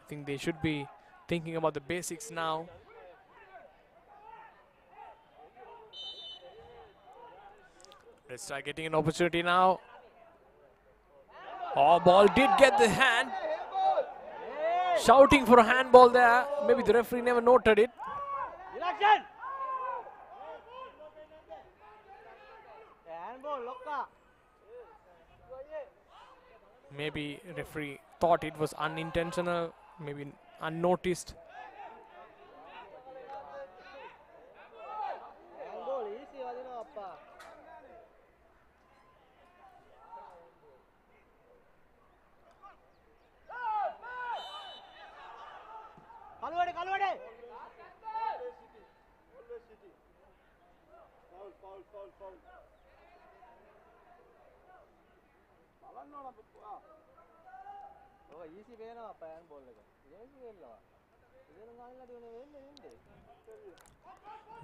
[SPEAKER 4] I think they should be thinking about the basics now. Let's try getting an opportunity now. Oh, ball did get the hand. Shouting for a handball there. Maybe the referee never noted it. Maybe referee thought it was unintentional, maybe unnoticed.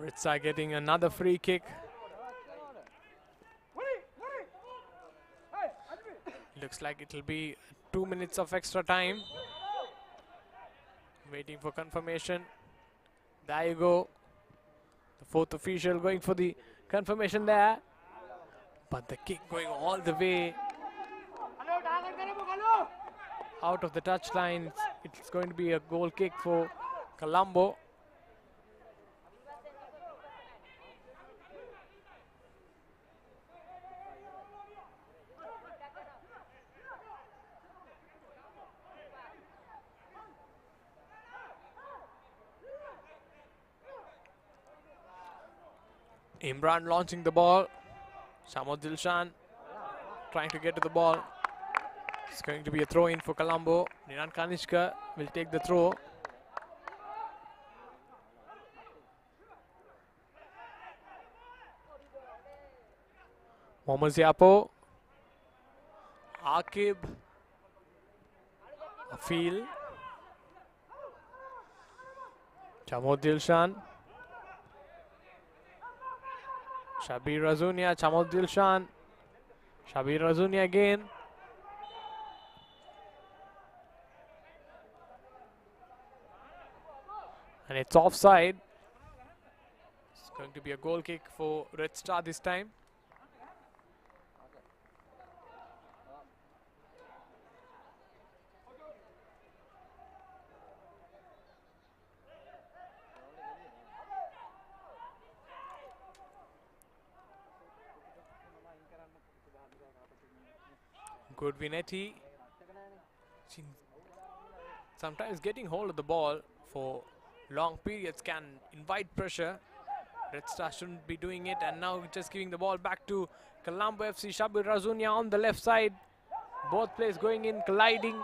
[SPEAKER 4] Ritza getting another free kick. Looks like it will be 2 minutes of extra time. Waiting for confirmation. There you go. The fourth official going for the confirmation there. But the kick going all the way out of the touchline. It's going to be a goal kick for Colombo. Imran launching the ball. Shamod Dilshan trying to get to the ball. It's going to be a throw in for Colombo. Niran Kanishka will take the throw. Mohammad Ziapo. Akib. Afil. Shamod Dilshan. Shabir Razunia, Chamod Dilshan. Shabir Razunia again. And it's offside. It's going to be a goal kick for Red Star this time. Good Vinetti. Sometimes getting hold of the ball for long periods can invite pressure. Red Star shouldn't be doing it, and now just giving the ball back to Colombo FC. Shabir Razunia on the left side. Both players going in, colliding.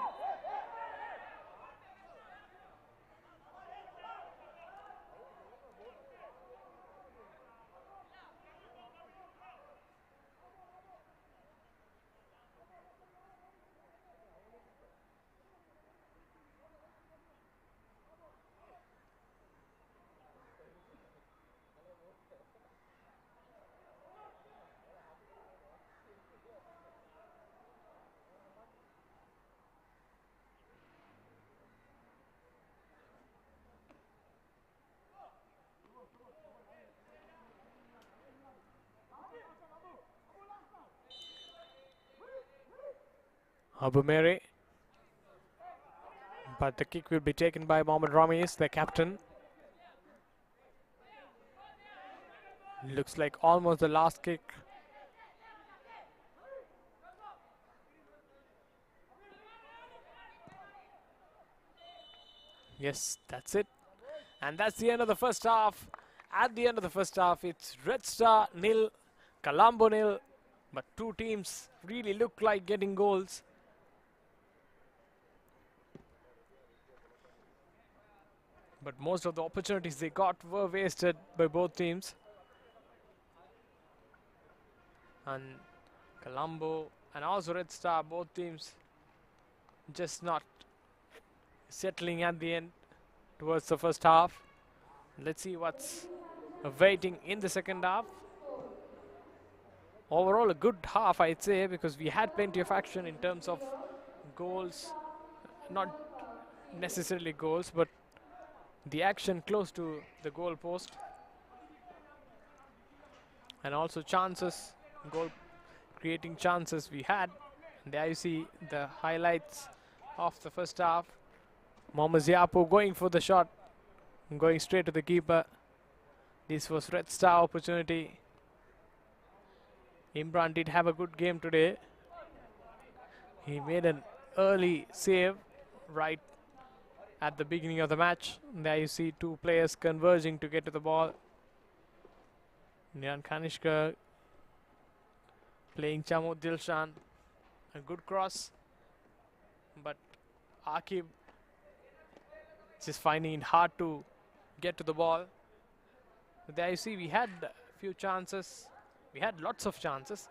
[SPEAKER 4] Abumere. But the kick will be taken by Mohamed Ramis, the captain. Looks like almost the last kick. Yes, that's it. And that's the end of the first half. At the end of the first half, it's Red Star nil, Colombo nil. But two teams really look like getting goals. But most of the opportunities they got were wasted by both teams. And Colombo and also Red Star, both teams just not settling at the end towards the first half. Let's see what's awaiting in the second half. Overall a good half, I'd say, because we had plenty of action in terms of goals. Not necessarily goals, but the action close to the goal post. And also chances, goal creating chances we had. And there you see the highlights of the first half. Mohamed Ziapo going for the shot, going straight to the keeper. This was Red Star opportunity. Imran did have a good game today. He made an early save right at the beginning of the match. There you see two players converging to get to the ball. Niran Kanishka playing Chamod Dilshan. A good cross, but Akib just finding it hard to get to the ball. There you see we had a few chances. We had lots of chances,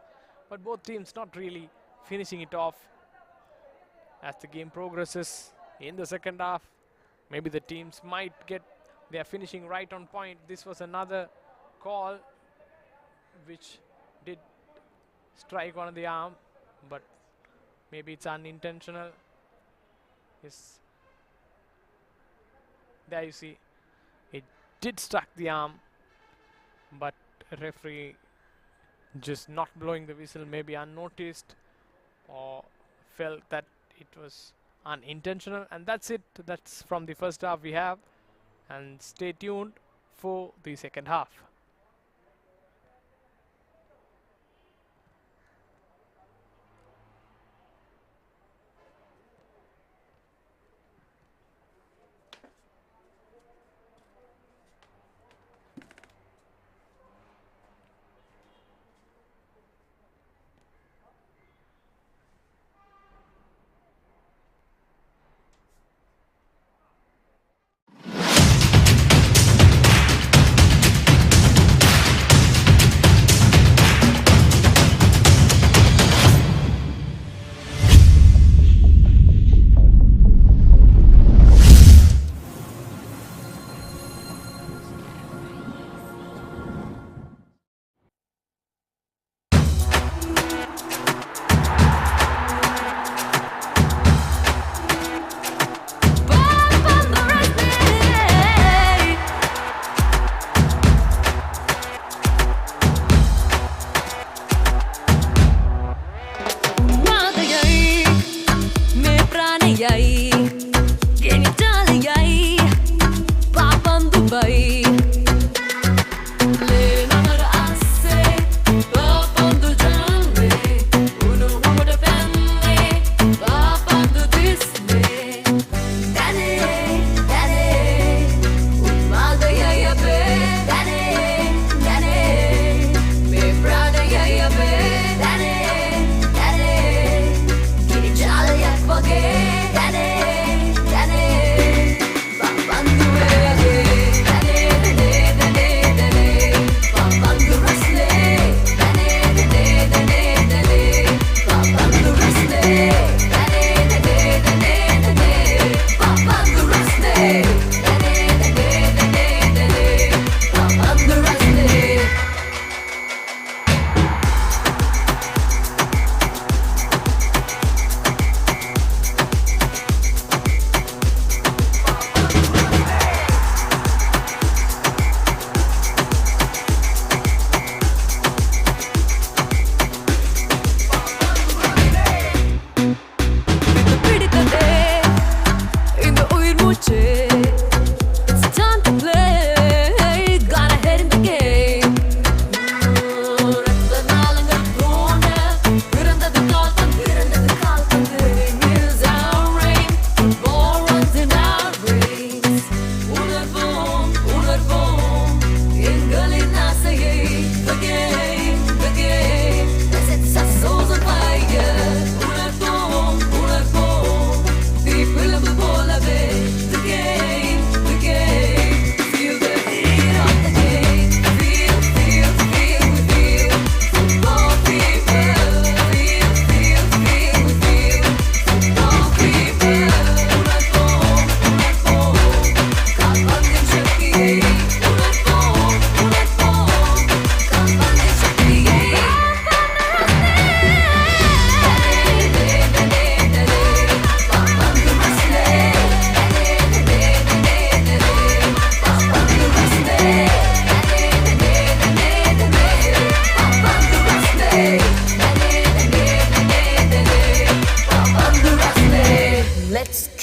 [SPEAKER 4] but both teams not really finishing it off. As the game progresses in the second half, maybe the teams might get their finishing right on point. This was another call which did strike one of the arm, but maybe it's unintentional. Yes. There you see it did struck the arm, but referee just not blowing the whistle, maybe unnoticed, or felt that it was unintentional. And that's it. That's from the first half we have, and stay tuned for the second half.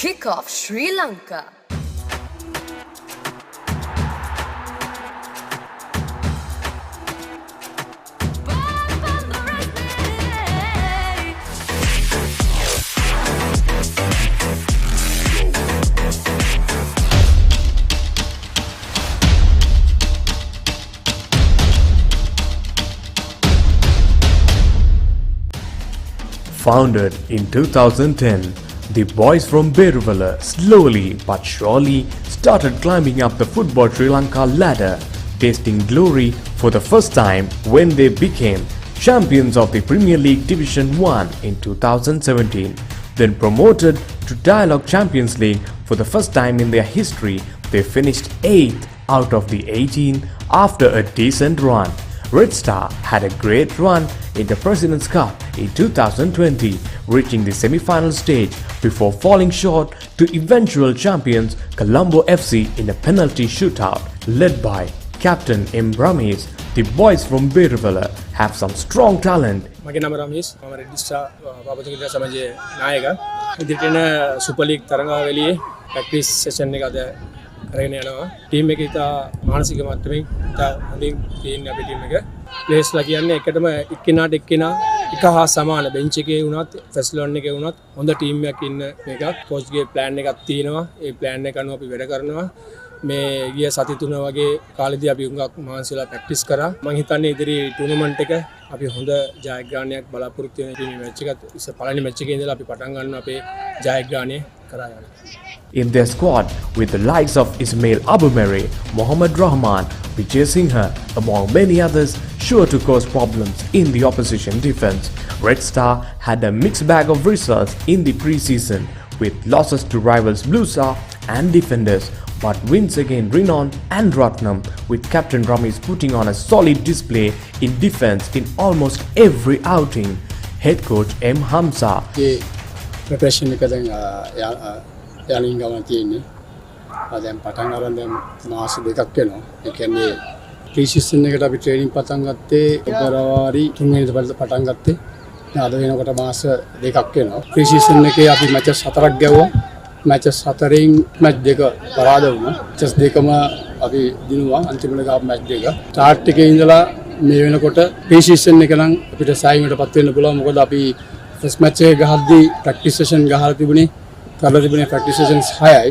[SPEAKER 1] Kick off Sri Lanka.
[SPEAKER 2] Founded in 2010, the boys from Beruvala slowly but surely started climbing up the Football Sri Lanka ladder, tasting glory for the first time when they became champions of the Premier League Division 1 in 2017. Then promoted to Dialogue Champions League for the first time in their history, they finished 8th out of the 18 after a decent run. Red Star had a great run in the President's Cup in 2020, reaching the semi-final stage before falling short to eventual champions Colombo FC in a penalty shootout. Led by Captain M. Ramesh, the boys from Beruvala have some strong talent.
[SPEAKER 3] මගේ නම රමේෂ් මම red star පාපතුංගිරිය සමාජයේ නායක ඉදිරියට එන super league තරඟාවලියේ practice session එක අද කරගෙන යනවා ටීම් එක ඉතා මානසික මට්ටමින් ඉතා හොඳින් තියෙන අපේ ටීම් එක ප්ලේයර්ස්ලා කියන්නේ එකටම එක්කෙනාට එක්කෙනා එක හා සමාන බෙන්ච් එකේ වුණත් ෆස්ට් ලෝන් එකේ වුණත් හොඳ ටීම් එකක් ඉන්න එකක් කෝච්ගේ ප්ලෑන් එකක් තියෙනවා ඒ ප්ලෑන් එක අනුව අපි වැඩ කරනවා මේ ගිය සති තුන වගේ කාලෙදී අපි උඟක් මහන්සිලා ප්‍රැක්ටිස් කරා මම හිතන්නේ ඉදිරි ටූර්නමන්ට් එක අපි හොඳ ජයග්‍රහණයක් බලාපොරොත්තු වෙන ටීම් මැච් එකත් ඉස්සර පළවෙනි මැච් එකේ ඉඳලා අපි පටන් ගන්නවා අපේ ජයග්‍රහණය කරා යන්න.
[SPEAKER 2] In their squad with the likes of Ismail Abumere, Mohammad Rahman, Vijay Singha, among many others, sure to cause problems in the opposition defense. Red Star had a mixed bag of results in the pre-season with losses to rivals Blue Star and defenders, but wins against Renown and Ratnam, with Captain Ramesh putting on a solid display in defense in almost every outing. Head coach M. Hamza.
[SPEAKER 5] Preparation යලින් ගමන් තියෙන්නේ. දැන් පටන් ගන්න දැන් මාස දෙකක් වෙනවා. ඒ කියන්නේ ප්‍රී සීසන් එකට අපි ට්‍රේනින් පටන් ගත්තේ පෙබරවාරි 3 වෙනිදා පටන් ගත්තේ. දැන් අද වෙනකොට මාස දෙකක් වෙනවා. ප්‍රී සීසන් එකේ අපි මැචස් 4ක් ගැව්වා. මැචස් 4න් මැච් දෙක පරාද වුණා. මැචස් දෙකම අපි දිනුවා. අන්තිමට ගාපු මැච් දෙක. ස්ටාර්ට් එකේ ඉඳලා මේ වෙනකොට ප්‍රී සීසන් එක නම් අපිට සායිමටපත් වෙන්න පුළුවන්. මොකද අපි ෆස්ට් මැච් එක ගහද්දී ප්‍රැක්ටිස් සෙෂන් ගහලා තිබුණේ කරලා තිබුණේ ප්‍රැක්ටිස් සෙෂන්ස් 6යි.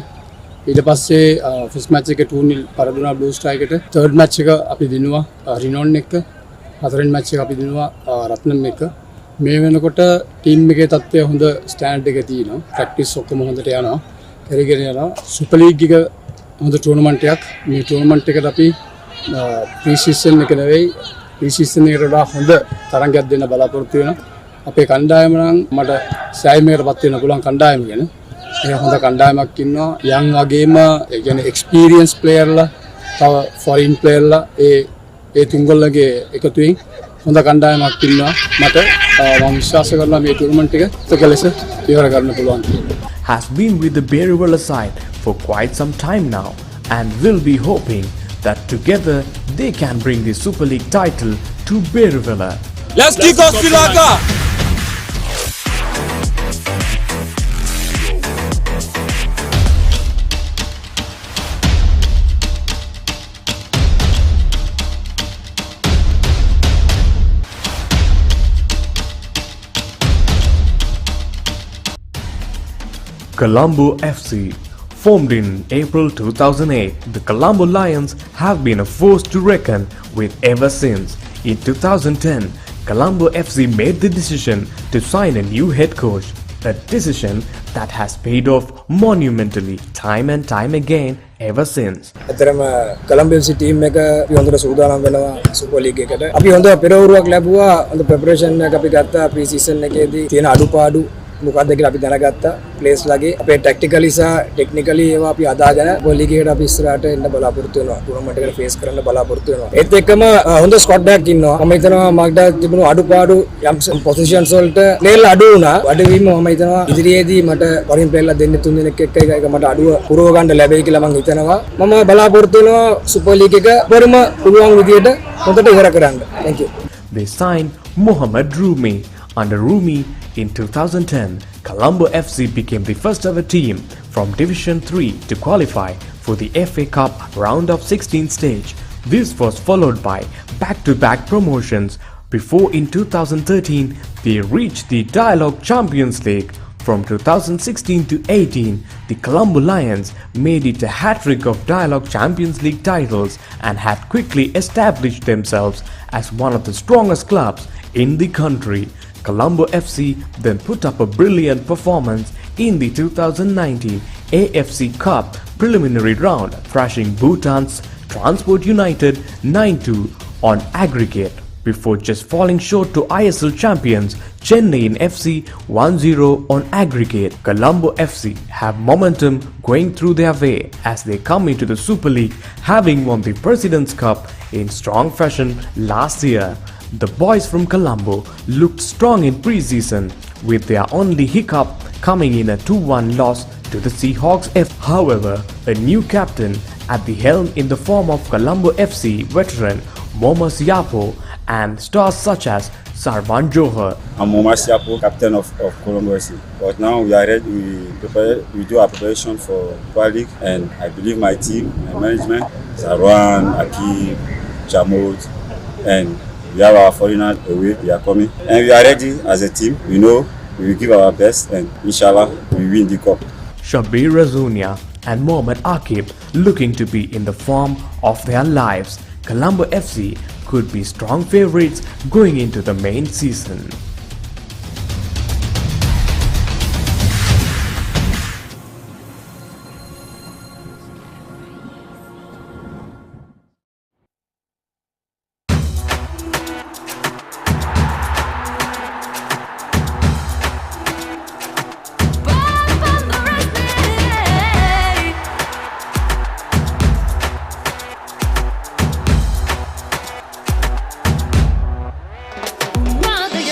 [SPEAKER 5] ඊට පස්සේ ෆස්ට් මැච් එකේ 2-0 පරදුනා බ්ලූ ස්ටාර් එකට. තර්ඩ් මැච් එක අපි දිනුවා රිනෝන් එක්ක. හතරවෙනි මැච් එක අපි දිනුවා රත්නම් එක්ක. මේ වෙනකොට ටීම් එකේ තත්ත්වය හොඳ ස්ටෑන්ඩ් එකේ තියෙනවා. ප්‍රැක්ටිස් ඔක්කොම හොඳට යනවා. කරගෙන යනවා. සුපර් ලීග් එක හොඳ ටූර්නමන්ට් එකක්. මේ ටූර්නමන්ට් එකට අපි ප්‍රී සීසන් එක නෙවෙයි ප්‍රී සීසන් එකට වඩා හොඳ තරඟයක් දෙන්න බලාපොරොත්තු වෙනවා. අපේ කණ්ඩායම නම් මට සෑයීමකටපත් වෙන්න පුළුවන් කණ්ඩායම ගැන. ඒ හොඳ කණ්ඩායමක් ඉන්නවා. යන් වගේම ඒ කියන්නේ එක්ස්පීරියන්ස් ප්ලේයර්ලා තව ෆොරින් ප්ලේයර්ලා ඒ තුන්ගොල්ලගේ එකතුවෙන් හොඳ කණ්ඩායමක් ඉන්නවා. මට මම විශ්වාස කරනවා මේ ටූර්නමන්ට් එක සුවසේ ලෙස ඉවර කරන්න පුළුවන් කියලා.
[SPEAKER 2] Has been with the Berewala side for quite some time now and will be hoping that together they can bring the Super League title to Berewala.
[SPEAKER 6] Let's kick off Sri Lanka!
[SPEAKER 2] Colombo FC. Formed in April 2008, the Colombo Lions have been a force to reckon with ever since. In 2010, Colombo FC made the decision to sign a new head coach, a decision that has paid off monumentally time and time again ever since.
[SPEAKER 3] ඇතරම කොලම්බෝ FC team එක අපි හොඳට සූදානම් වෙනවා super league එකට. අපි හොඳ පෙරවරුවක් ලැබුවා. හොඳ ප්‍රෙපරේෂන් එකක් අපි ගත්තා. ප්‍රී සීසන් එකේදී තියෙන අඩුපාඩු මොකක්ද කියලා අපි දැනගත්තා. ප්ලේස් ලගේ අපේ ටැක්ටිකලි සහ ටෙක්නිකලි ඒවා අපි අදාගෙන බෝල් ලීග් එකට අපි ඉස්සරහට එන්න බලාපොරොත්තු වෙනවා. ටූර්නමන්ට් එකට ෆේස් කරන්න බලාපොරොත්තු වෙනවා. ඒත් එක්කම හොඳ ස්ක්වොඩ් එකක් ඉන්නවා. මම හිතනවා මට තිබුණු අඩුපාඩු යම් පොසිෂන්ස් වලට ප්ලේයර්ලා අඩු වුණා. අඩුවීම මම හිතනවා ඉදිරියේදී මට වරින් ප්ලේයර්ලා දෙන්න තුන් දෙනෙක් එක්ක එක මට අඩුව පුරව ගන්න ලැබෙයි කියලා මම හිතනවා. මම බලාපොරොත්තු වෙනවා සුපර් ලීග් එක පෙරම පුළුවන් විදියට හොඳට ඉවර කරන්න. Thank you.
[SPEAKER 2] They signed Mohamed Rumi. Under Rumi, in 2010, Colombo FC became the first ever team from Division 3 to qualify for the FA Cup round of 16 stage. This was followed by back-to-back promotions before in 2013 they reached the Dialogue Champions League. From 2016 to 18, the Colombo Lions made it a hat-trick of Dialogue Champions League titles and had quickly established themselves as one of the strongest clubs in the country. Colombo FC then put up a brilliant performance in the 2019 AFC Cup preliminary round, thrashing Bhutan's Transport United 9-2 on aggregate before just falling short to ISL champions Chennai FC 1-0 on aggregate. Colombo FC have momentum going through their way as they come into the Super League, having won the President's Cup in strong fashion last year. The boys from Colombo looked strong in pre-season, with their only hiccup coming in a 2-1 loss to the Seahawks F. However, a new captain at the helm in the form of Colombo FC veteran Mohamed Yapo and stars such as Sarvan Johar.
[SPEAKER 7] I'm Mohamed Siapo, captain of Colombo FC. But now we are ready, we do our preparation for Football League, and I believe my team, my management, Sarwan, Akeem, Jamod, and we have our foreigners away, they are coming. And we are ready as a team. We know we will give our best, and inshallah we win the cup.
[SPEAKER 2] Shabir Razunia and Mohamed Akib looking to be in the form of their lives. Colombo FC could be strong favourites going into the main season.
[SPEAKER 1] Wow, the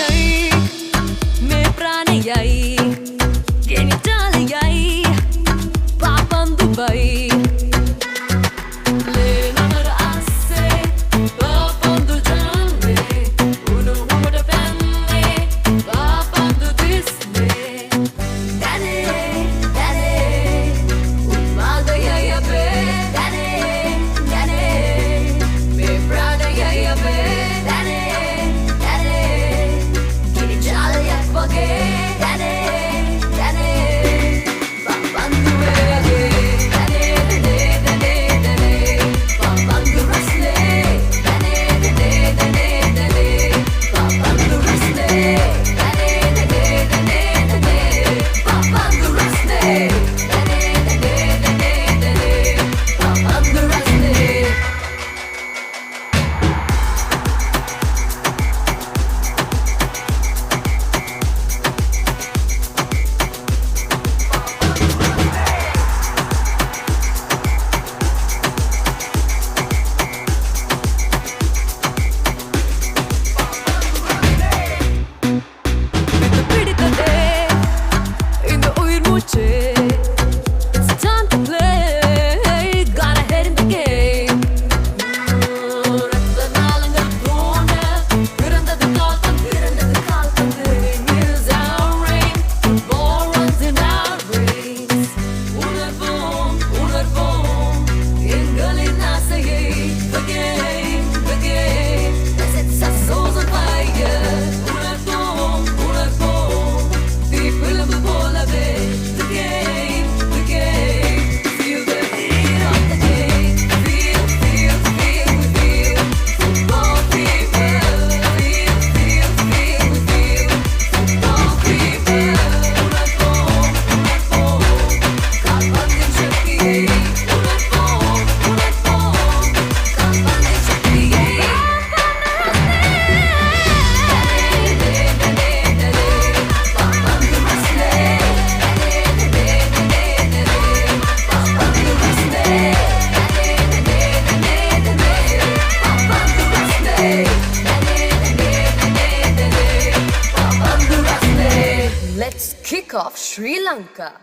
[SPEAKER 1] of Sri Lanka.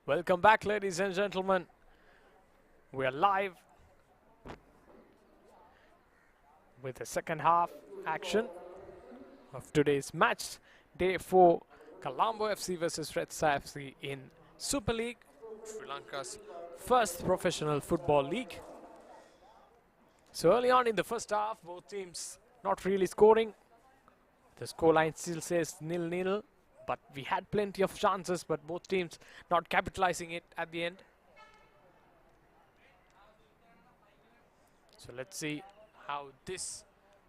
[SPEAKER 4] Welcome back, ladies and gentlemen. We are live with the second half action of today's match. Day 4, Colombo FC versus Red Star FC in Super League, Sri Lanka's first professional football league. So early on in the first half, both teams not really scoring. The scoreline still says 0-0, but we had plenty of chances, but both teams not capitalizing it at the end. So let's see how this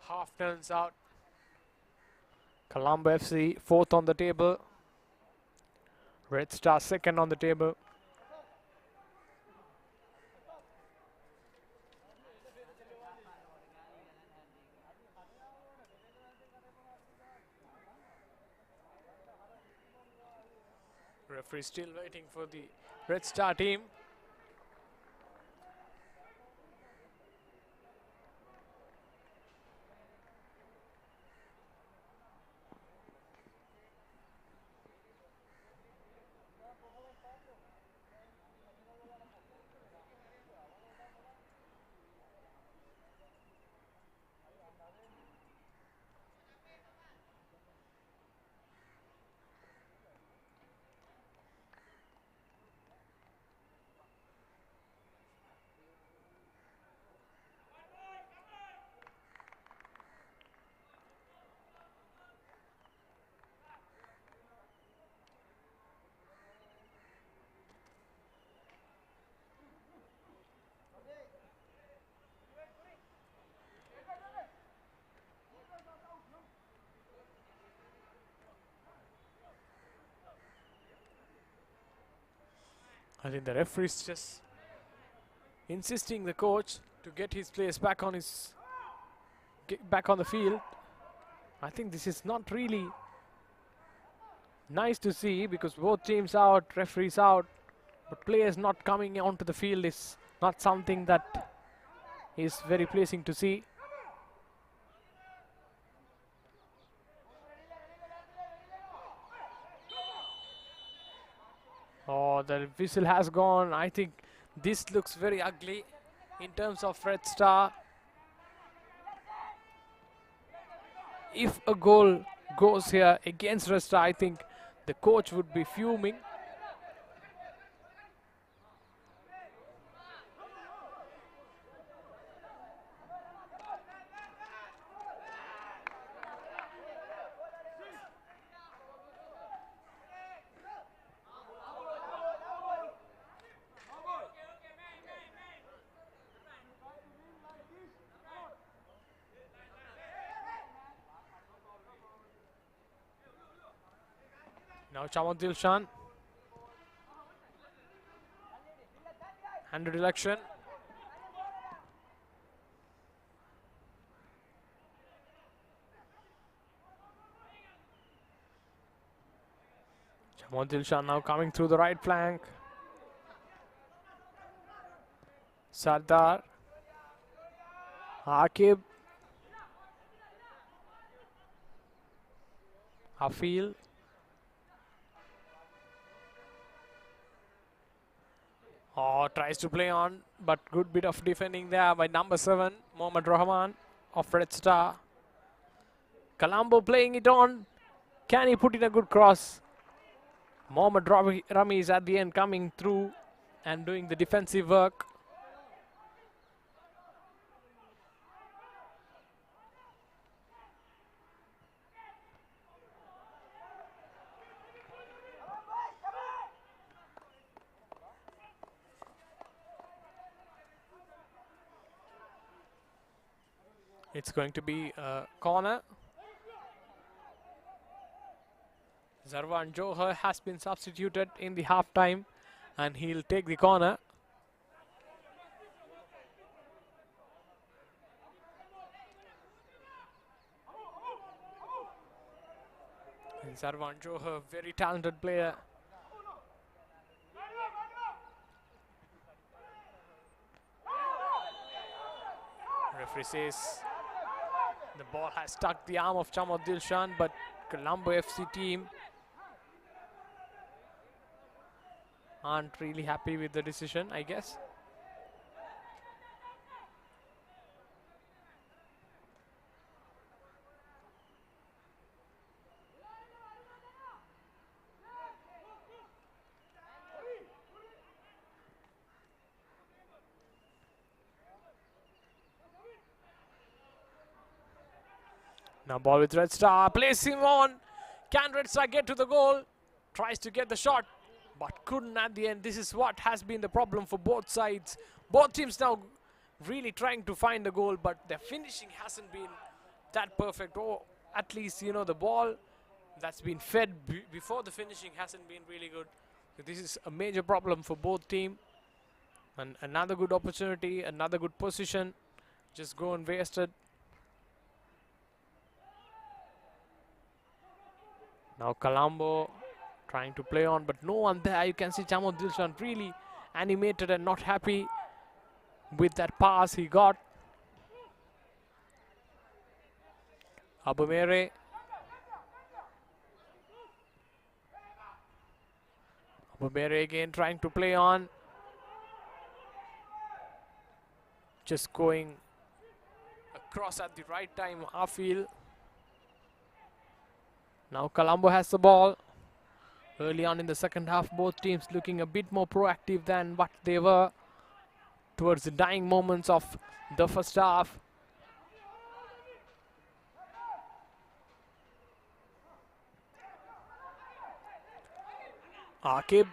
[SPEAKER 4] half turns out. Colombo FC 4th on the table. Red Star 2nd on the table. Referee still waiting for the Red Star team. I think the referee is just insisting the coach to get his players back on the field. I think this is not really nice to see because both teams out, referees out, but players not coming onto the field is not something that is very pleasing to see. Oh, the whistle has gone. I think this looks very ugly in terms of Red Star. If a goal goes here against Red Star, I think the coach would be fuming. Now Chamadil Shan. Handed election. Chamadil Shan now coming through the right flank. Sardar. Akib. Hafil. Oh, tries to play on, but good bit of defending there by number 7, Mohammad Rahman of Red Star. Colombo playing it on. Can he put in a good cross? Mohammad Rami is at the end coming through and doing the defensive work. It's going to be a corner. Zarwan Johar has been substituted in the half time and he'll take the corner. And Zarwan Johar, very talented player. Referee says the ball has struck the arm of Chamod Dilshan, but Colombo FC team aren't really happy with the decision, I guess. Now ball with Red Star, plays him on. Can Red Star get to the goal? Tries to get the shot, but couldn't at the end. This is what has been the problem for both sides. Both teams now really trying to find the goal, but their finishing hasn't been that perfect. Or at least, you know, the ball that's been fed before the finishing hasn't been really good. So this is a major problem for both teams. And another good opportunity, another good position, just go and wasted. Now Colombo trying to play on, but no one there. You can see Chamod Dilshan really animated and not happy with that pass he got. Abumere. Abumere again trying to play on. Just going across at the right time, half-field. Now Colombo has the ball. Early on in the second half, both teams looking a bit more proactive than what they were towards the dying moments of the first half. Akib.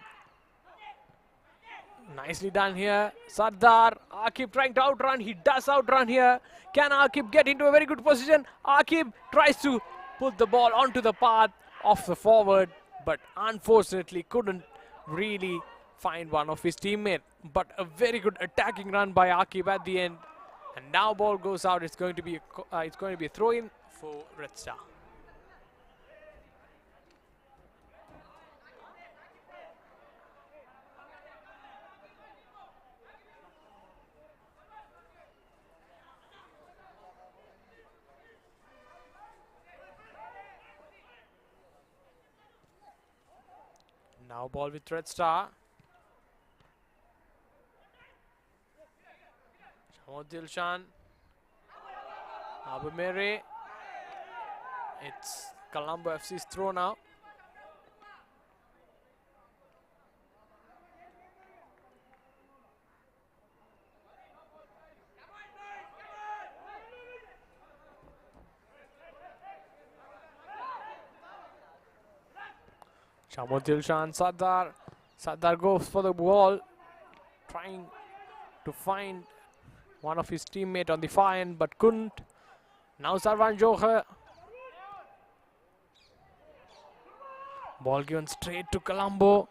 [SPEAKER 4] Nicely done here. Sardar. Akib trying to outrun. He does outrun here. Can Akib get into a very good position? Akib tries to put the ball onto the path of the forward, but unfortunately couldn't really find one of his teammates. But a very good attacking run by Akib at the end, and now ball goes out. It's going to be a throw-in for Red Star. Now ball with Red Star. Chamod Dilshan. Abumere. It's Colombo FC's throw now. Chamod Dilshan, Sardar. Sardar goes for the ball, trying to find one of his teammates on the far end, but couldn't. Now Zarwan Johar. Ball given straight to Colombo.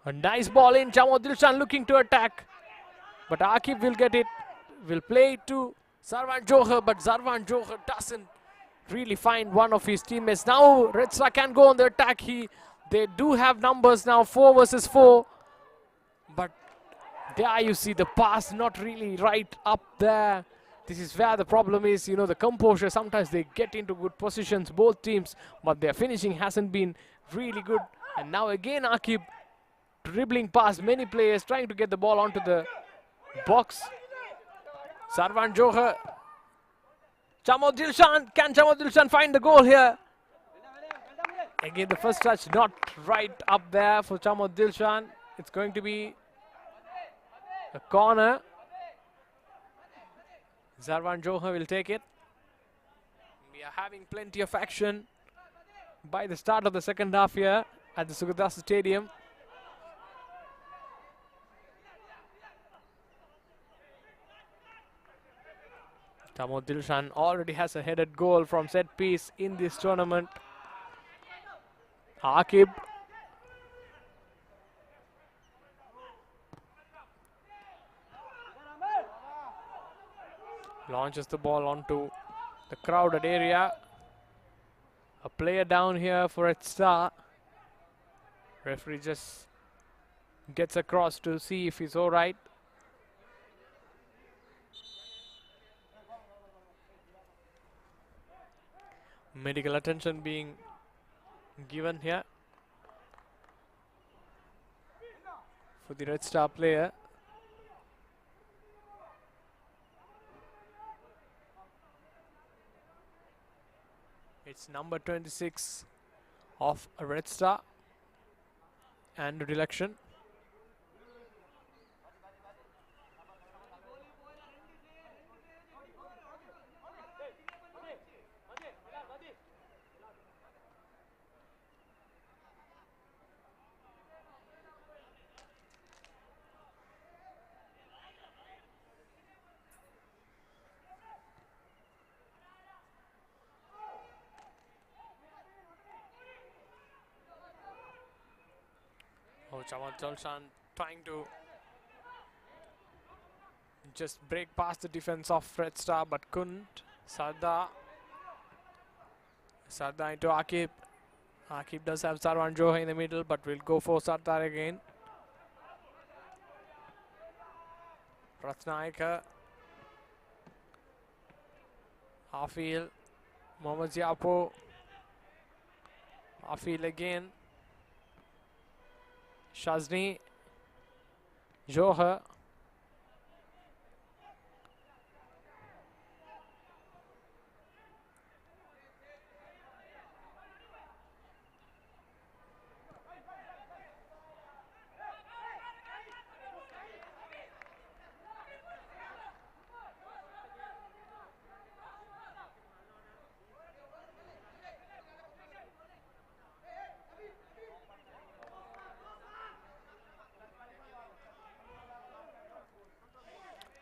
[SPEAKER 4] A nice ball in. Chamod Dilshan looking to attack, but Akib will get it. Will play it to Zarwan Johar, but Zarwan Johar doesn't really find one of his teammates. Now Red Star can go on the attack. They do have numbers now, 4 versus 4. But there you see the pass not really right up there. This is where the problem is, you know, the composure. Sometimes they get into good positions, both teams, but their finishing hasn't been really good. And now again Akib dribbling past many players, trying to get the ball onto the box. Zarwan Johar. Chamod Dilshan. Can Chamod Dilshan find the goal here? Again, the first touch not right up there for Chamod Dilshan. It's going to be a corner. Zarwan Johar will take it. We are having plenty of action by the start of the second half here at the Sugadasa Stadium. Tamo Dilshan already has a headed goal from set piece in this tournament. Akib. Launches the ball onto the crowded area. A player down here for Red Star. Referee just gets across to see if he's alright. Medical attention being given here for the Red Star player. It's number 26 of a Red Star and election. Chamat Jalshan trying to just break past the defense of Red Star but couldn't. Sardar into Akib. Akib does have Sarwan Johar in the middle, but will go for Sardar again. Ratnaika. Hafil. Mohammad Ziapo. Hafil again. Shazni. Johar.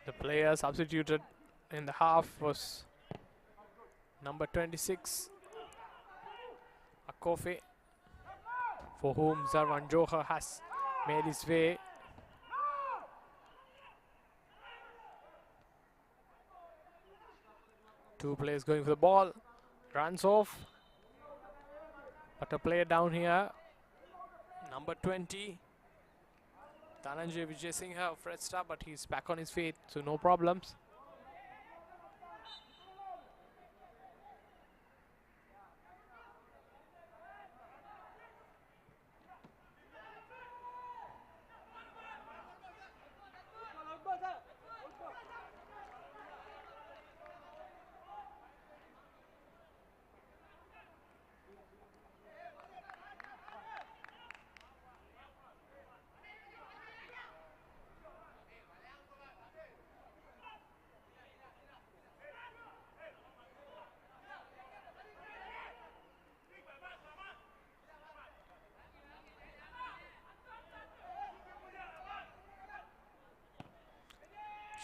[SPEAKER 4] The player substituted in the half was number 26, Akofe, for whom Sarwan Johar has made his way. Two players going for the ball, runs off, but a player down here, number 20. Dhananjay Vijay Singh of Red Star, but he's back on his feet, so no problems.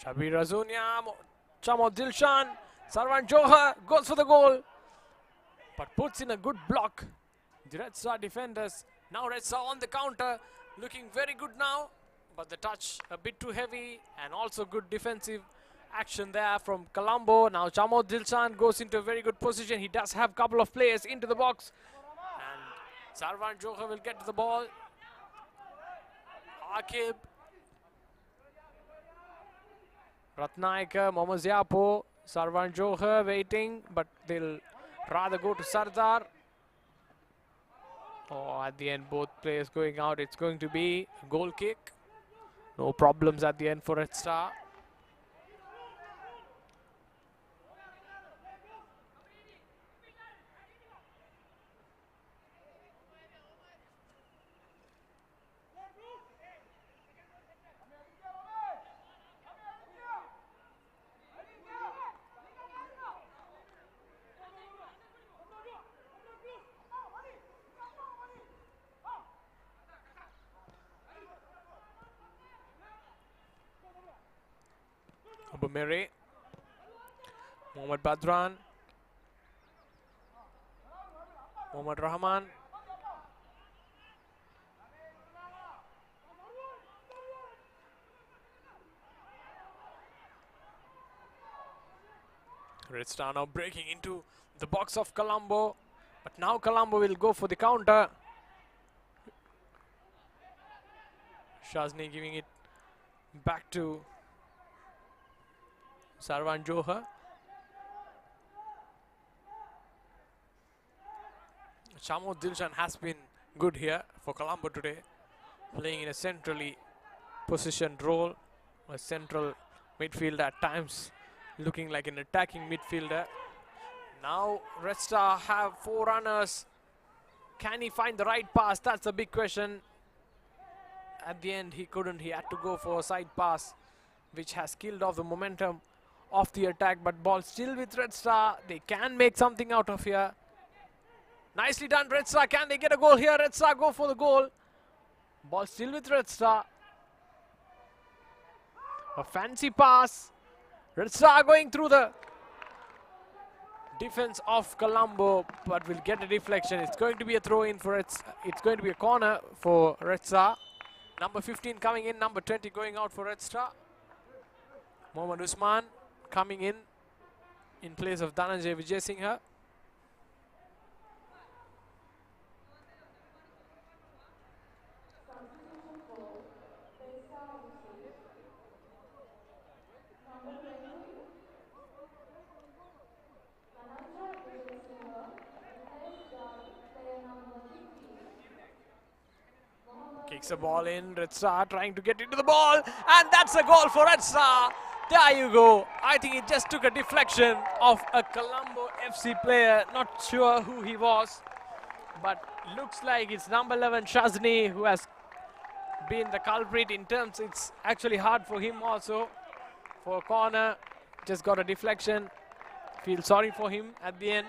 [SPEAKER 4] Shabir Azunia, Chamo Dilshan, Sarwan Johar goes for the goal, but puts in a good block. The Red Star defenders, now Red Star on the counter, looking very good now, but the touch a bit too heavy, and also good defensive action there from Colombo. Now Chamo Dilshan goes into a very good position. He does have a couple of players into the box, and Sarwan Johar will get to the ball. Akib. Ratnaika, Mohammad Ziapo, Sarwan Johar waiting, but they'll rather go to Sardar. Oh, at the end, both players going out. It's going to be a goal kick. No problems at the end for Red Star. Abumere Mohammad Badran. Mohammad Rahman. Red Star now breaking into the box of Colombo. But now Colombo will go for the counter. Shazni giving it back to Sarwan Johar. Shamod Dilshan has been good here for Colombo today, playing in a centrally positioned role, a central midfielder at times, looking like an attacking midfielder. Now Red Star have 4 runners. Can he find the right pass? That's the big question. At the end he couldn't. He had to go for a side pass, which has killed off the momentum of the attack. But ball still with Red Star. They can make something out of here. Nicely done, Red Star. Can they get a goal here? Red Star go for the goal. Ball still with Red Star. A fancy pass. Red Star going through the defense of Colombo, but will get a deflection. It's going to be a throw in for Red Star. It's going to be a corner for Red Star. Number 15 coming in, number 20 going out for Red Star. Mohammad Usman coming in place of Dhananjay Vijay. Kicks the ball in. Red Star trying to get into the ball, and that's a goal for Red Star. There you go. I think it just took a deflection of a Colombo FC player. Not sure who he was, but looks like it's number 11 Shazni who has been the culprit in terms. It's actually hard for him also. For a corner, just got a deflection. Feel sorry for him at the end.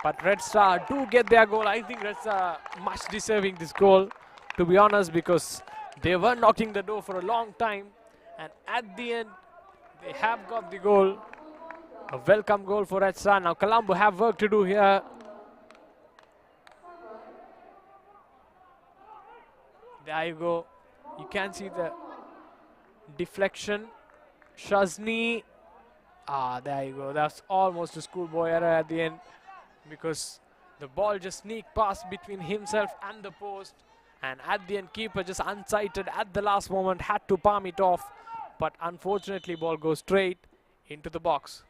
[SPEAKER 4] But Red Star do get their goal. I think Red Star much deserving this goal, to be honest, because they were knocking the door for a long time, and at the end they have got the goal. A welcome goal for Red Star. Now Colombo have work to do here. There you go. You can see the deflection. Shazni. There you go. That's almost a schoolboy error at the end, because the ball just sneaked past between himself and the post. And at the end, keeper just unsighted at the last moment, had to palm it off. But unfortunately, ball goes straight into the box.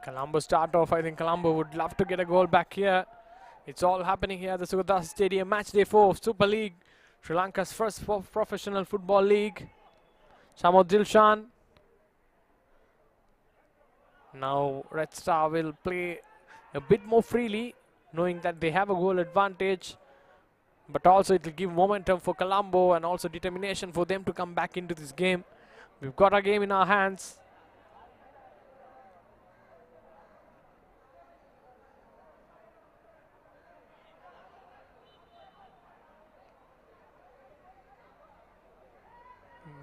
[SPEAKER 4] Colombo start off. I think Colombo would love to get a goal back here. It's all happening here at the Sugata Stadium. Match day 4 of Super League, Sri Lanka's first professional football league. Shamod Dilshan. Now Red Star will play a bit more freely, knowing that they have a goal advantage. But also it will give momentum for Colombo and also determination for them to come back into this game. We've got a game in our hands.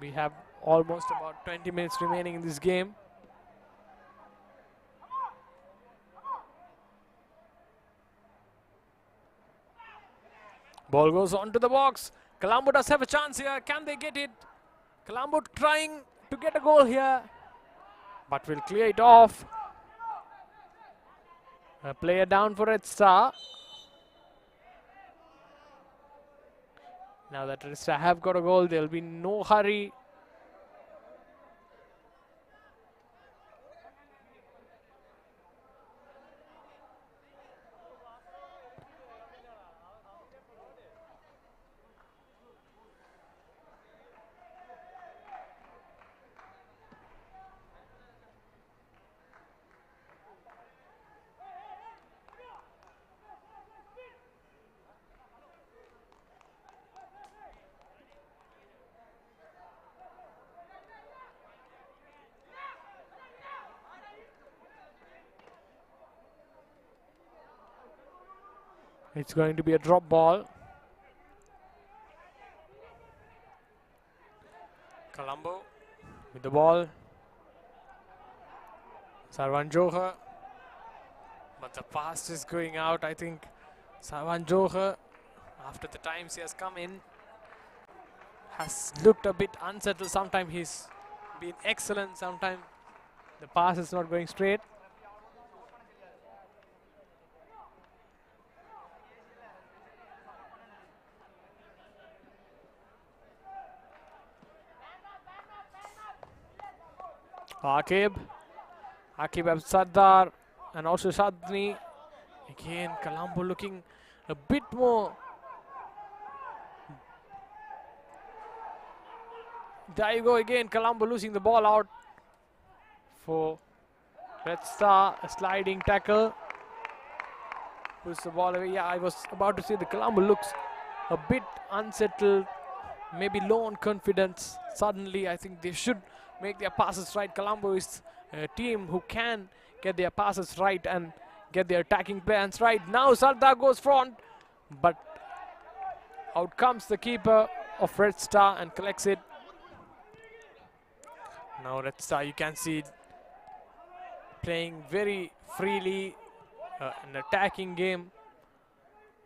[SPEAKER 4] We have almost about 20 minutes remaining in this game. Ball goes on to the box. Colombo does have a chance here. Can they get it? Colombo trying to get a goal here, but will clear it off. A player down for Red Star. Now that Red Star have got a goal, there will be no hurry. It's going to be a drop ball. Colombo with the ball. Sarwan Johar. But the pass is going out. I think Sarwan Johar, after the times he has come in, has looked a bit unsettled. Sometimes he's been excellent. Sometimes the pass is not going straight. Akib and Sardar and also Shadni. Again, Colombo looking a bit more. There you go again, Colombo losing the ball out for Red Star. A sliding tackle. Puts the ball away. Yeah, I was about to say the Colombo looks a bit unsettled, maybe low on confidence. Suddenly, I think they should make their passes right. Colombo is a team who can get their passes right and get their attacking plans right. Now Sardar goes front, but out comes the keeper of Red Star and collects it. Now Red Star, you can see playing very freely, an attacking game,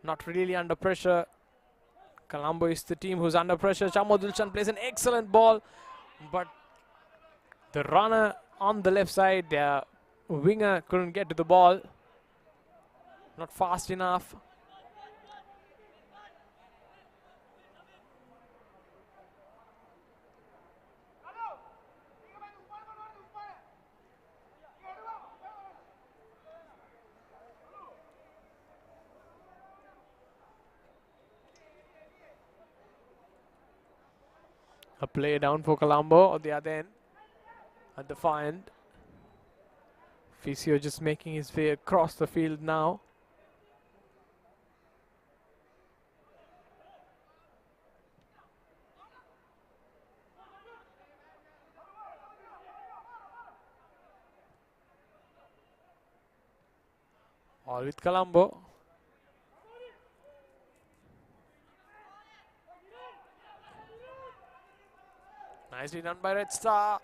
[SPEAKER 4] not really under pressure. Colombo is the team who's under pressure. Chamo Dilshan plays an excellent ball, but the runner on the left side, their winger couldn't get to the ball. Not fast enough. A play down for Colombo on the other end. At the far end. Fisio just making his way across the field now. All with Colombo. Nicely done by Red Star.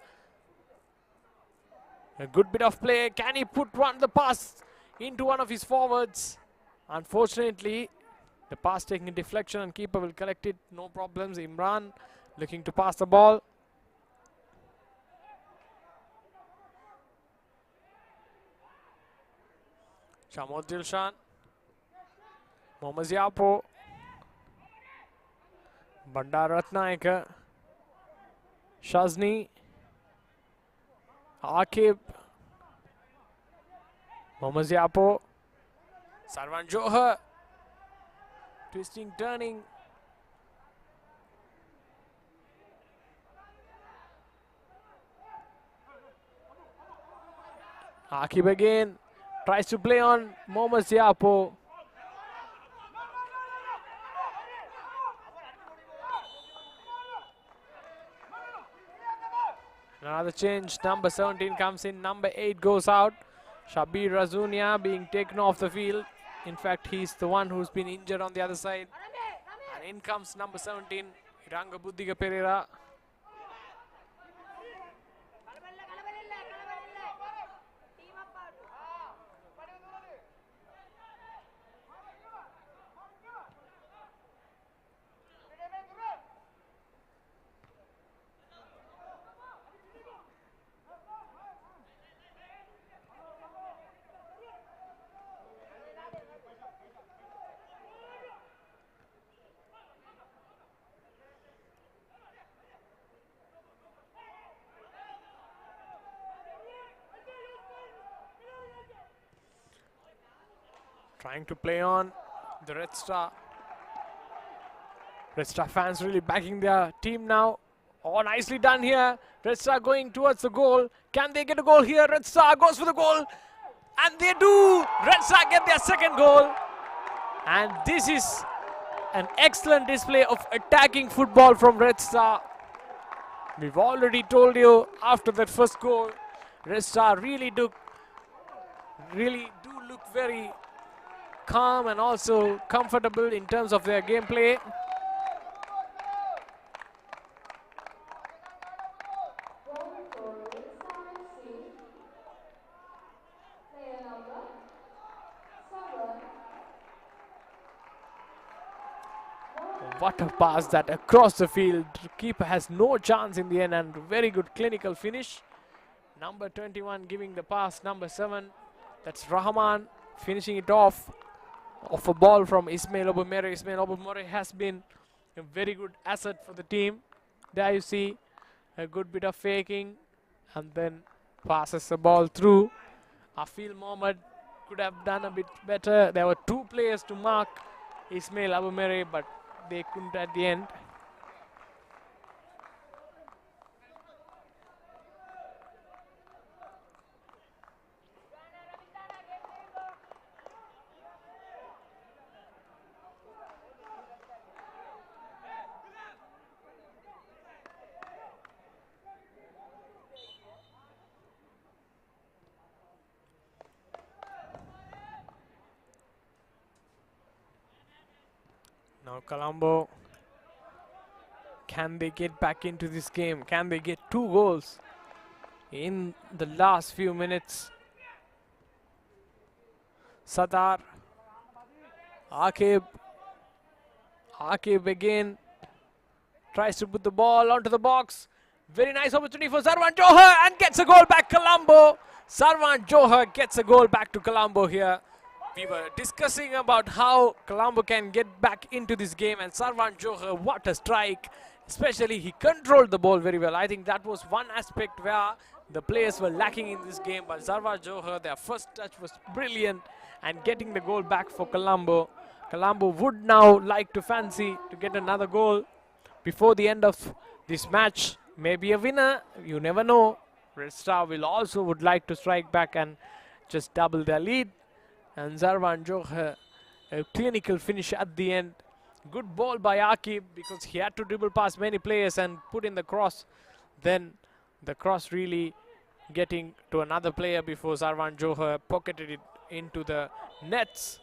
[SPEAKER 4] A good bit of play. Can he put the pass into one of his forwards? Unfortunately, the pass taking a deflection and keeper will collect it. No problems. Imran looking to pass the ball. Shamod Dilshan. Mohammad Ziapo. Bandar Ratnayaka. Shazni. Akib. Mohammad Ziapo. Sarwan Johar. Twisting, turning. Akib again. Tries to play on Mohammad Ziapo. Another change. Number 17 comes in. Number 8 goes out. Shabir Razunia being taken off the field. In fact, he's the one who's been injured on the other side. And in comes number 17, Iranga Buddhiga Pereira. Trying to play on the Red Star. Red Star fans really backing their team now. Oh, nicely done here. Red Star going towards the goal. Can they get a goal here? Red Star goes for the goal. And they do. Red Star get their second goal. And this is an excellent display of attacking football from Red Star. We've already told you after that first goal, Red Star really do look very calm and also comfortable in terms of their gameplay. What a pass that across the field. Keeper has no chance in the end, and very good clinical finish. Number 21 giving the pass. Number 7, that's Rahman, finishing it off a ball from Ismail Obumere. Ismail Obumere has been a very good asset for the team. There you see a good bit of faking and then passes the ball through. Afil Mohammed could have done a bit better. There were 2 players to mark Ismail Obumere, but they couldn't at the end. Now Colombo, can they get back into this game? Can they get 2 goals in the last few minutes? Sadar, Akib again tries to put the ball onto the box. Very nice opportunity for Sarwan Johar and gets a goal back. Colombo. Sarwan Johar gets a goal back to Colombo here. We were discussing about how Colombo can get back into this game, and Sarwan Johar, what a strike. Especially he controlled the ball very well. I think that was one aspect where the players were lacking in this game, but Sarwan Johar, their first touch was brilliant and getting the goal back for Colombo. Colombo would now like to fancy to get another goal before the end of this match. Maybe a winner, you never know. Red Star will also would like to strike back and just double their lead. And Sarwan Johar, a clinical finish at the end. Good ball by Akib because he had to dribble past many players and put in the cross. Then the cross really getting to another player before Sarwan Johar pocketed it into the nets.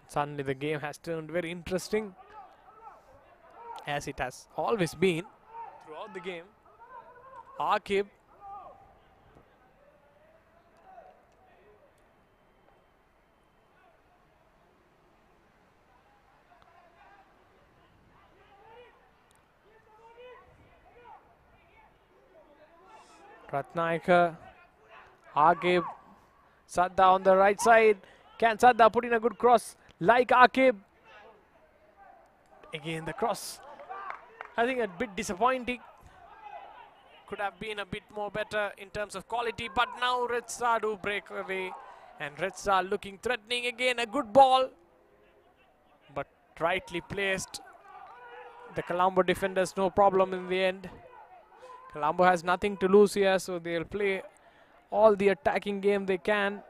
[SPEAKER 4] Suddenly the game has turned very interesting, as it has always been throughout the game. Akib, Ratnaika, Akib, Sadda on the right side. Can Sadda put in a good cross like Akib? Again the cross, I think a bit disappointing. Could have been a bit more better in terms of quality, but now Red Star do break away, and Red Star looking threatening again. A good ball, but rightly placed. The Colombo defenders no problem in the end. Colombo has nothing to lose here, so they'll play all the attacking game they can.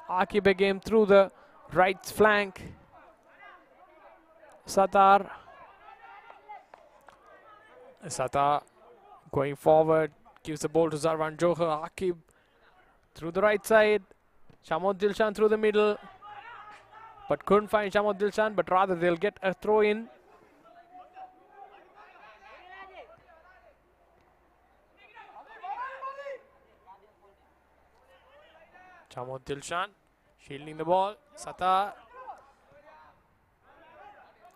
[SPEAKER 4] Akib again through the right flank. Satar going forward, gives the ball to Sarwan Johar. Akib through the right side. Shamod Dilshan through the middle, but couldn't find Shamod Dilshan, but rather they'll get a throw in. Shamod Dilshan shielding the ball. Satar.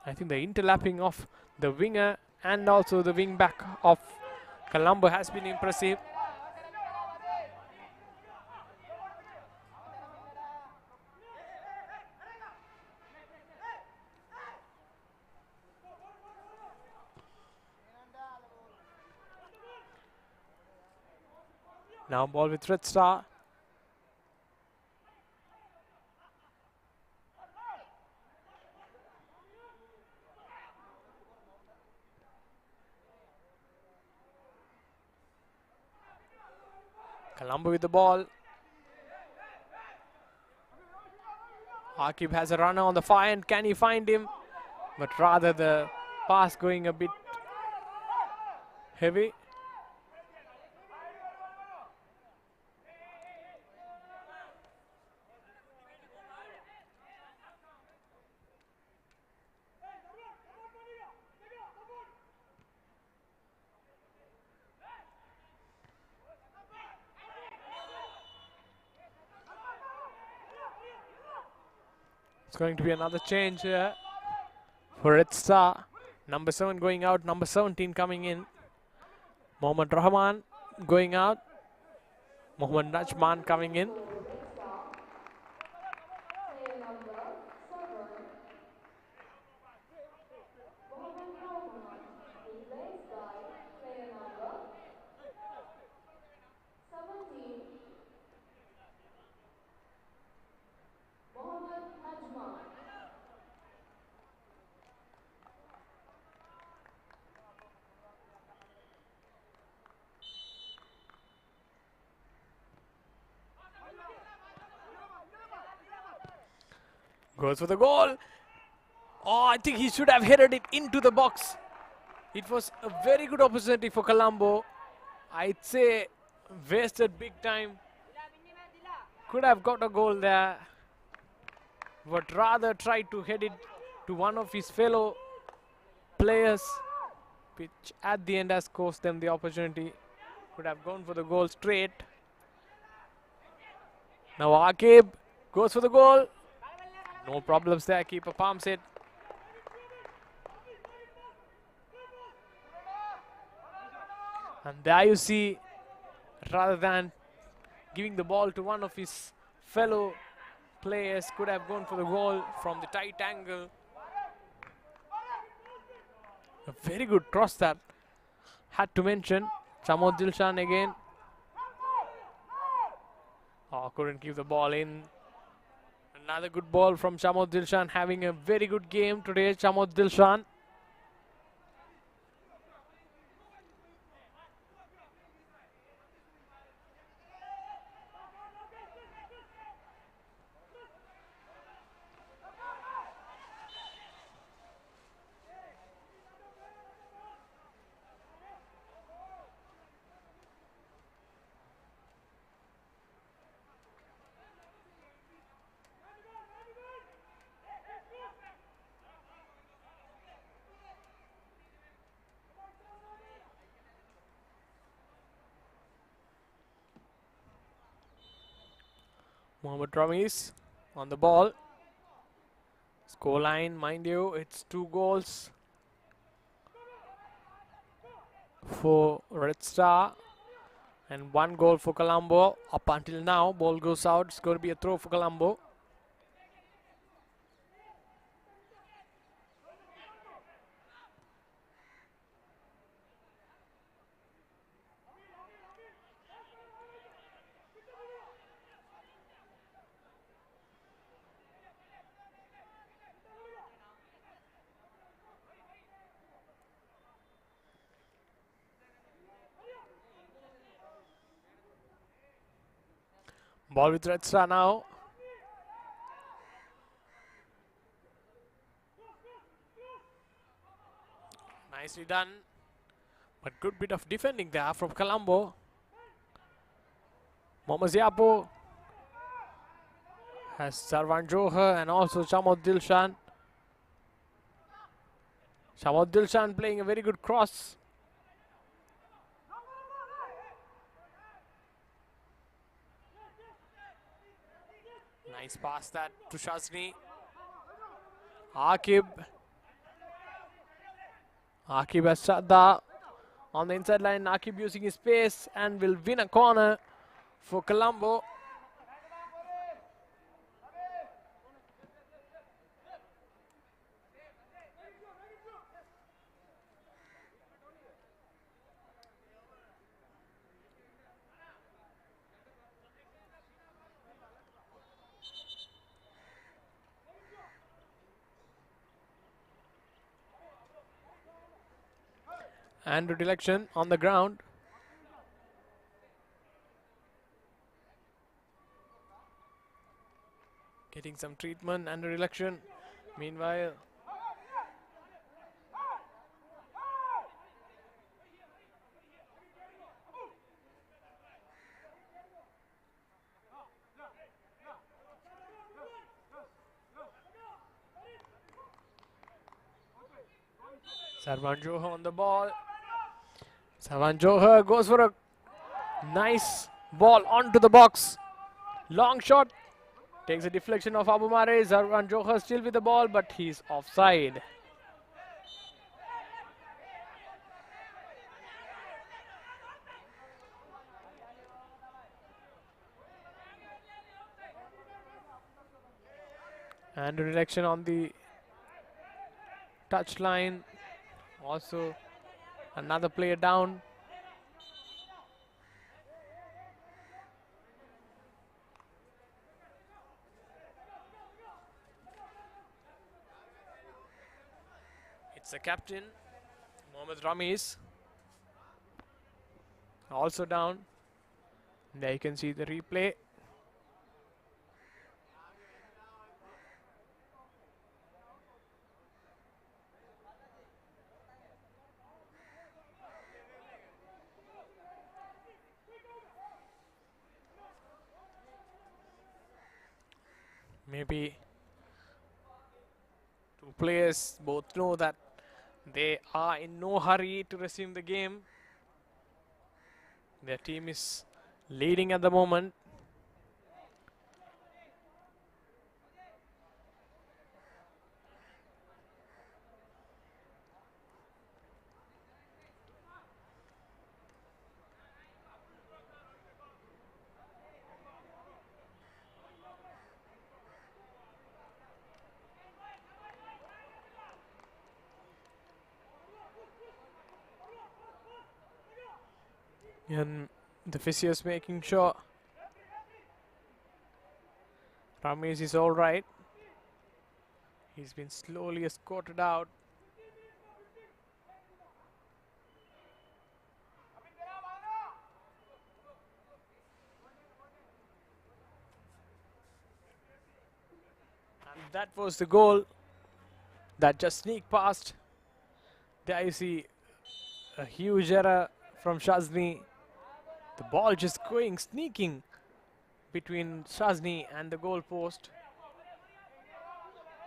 [SPEAKER 4] I think the interlapping of the winger and also the wing back of Colombo has been impressive. Now ball with Red Star. Colombo with the ball. Akib has a runner on the far end. Can he find him? But rather the pass going a bit heavy. It's going to be another change here for Red Star. Number 7 going out, number 17 coming in. Mohammad Rahman going out. Mohammad Najman coming in.
[SPEAKER 1] Player number 7, Mohammad Rahman, replaced by player number 17, Mohammad Najman.
[SPEAKER 4] Goes for the goal. Oh, I think he should have headed it into the box. It was a very good opportunity for Colombo. I'd say wasted big time. Could have got a goal there, but rather tried to head it to one of his fellow players, which at the end has cost them the opportunity. Could have gone for the goal straight. Now Akib goes for the goal. No problems there, keeper palms it. And there you see, rather than giving the ball to one of his fellow players, could have gone for the goal from the tight angle. A very good cross that had to mention. Chamod Dilshan again. Oh, couldn't keep the ball in. Another good ball from Chamod Dilshan, having a very good game today, Chamod Dilshan. Mohammad Ramis on the ball. Score line, mind you, it's 2 goals for Red Star and 1 goal for Colombo. Up until now, ball goes out. It's going to be a throw for Colombo. Ball with Red Star now. Nicely done. But good bit of defending there from Colombo. Mohammad Ziapo has Sarwan Johar and also Chamod Dilshan. Chamod Dilshan playing a very good cross. Nice pass that to Shazni. Akib. Akib has Shadda on the inside line. Akib using his pace and will win a corner for Colombo. And redirection on the ground. Getting some treatment and redirection. Meanwhile, Sarwan Johar on the ball. Sarwan Johar goes for a nice ball onto the box. Long shot. Takes a deflection of Abu Mare. Zarwan Johar still with the ball, but he's offside. And a reduction on the touchline. Also, another player down. It's the captain, Mohammad Ramis. Also down. There you can see the replay. Maybe two players both know that they are in no hurry to resume the game. Their team is leading at the moment. And the physio is making sure Ramesh is all right. He's been slowly escorted out. And that was the goal that just sneaked past. There you see a huge error from Shazni. The ball just going, sneaking between Shazni and the goal post.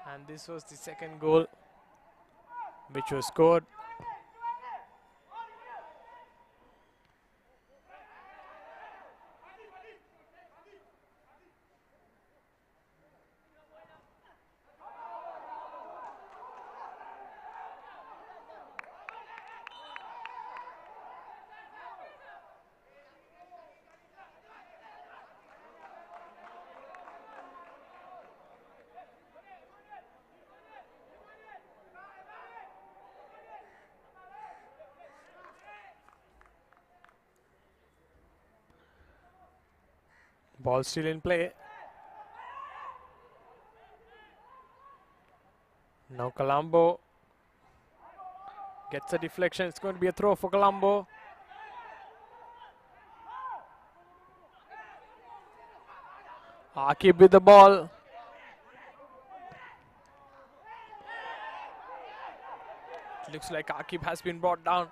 [SPEAKER 4] And this was the second goal which was scored. Ball still in play. Now Colombo gets a deflection. It's going to be a throw for Colombo. Akib with the ball. It looks like Akib has been brought down.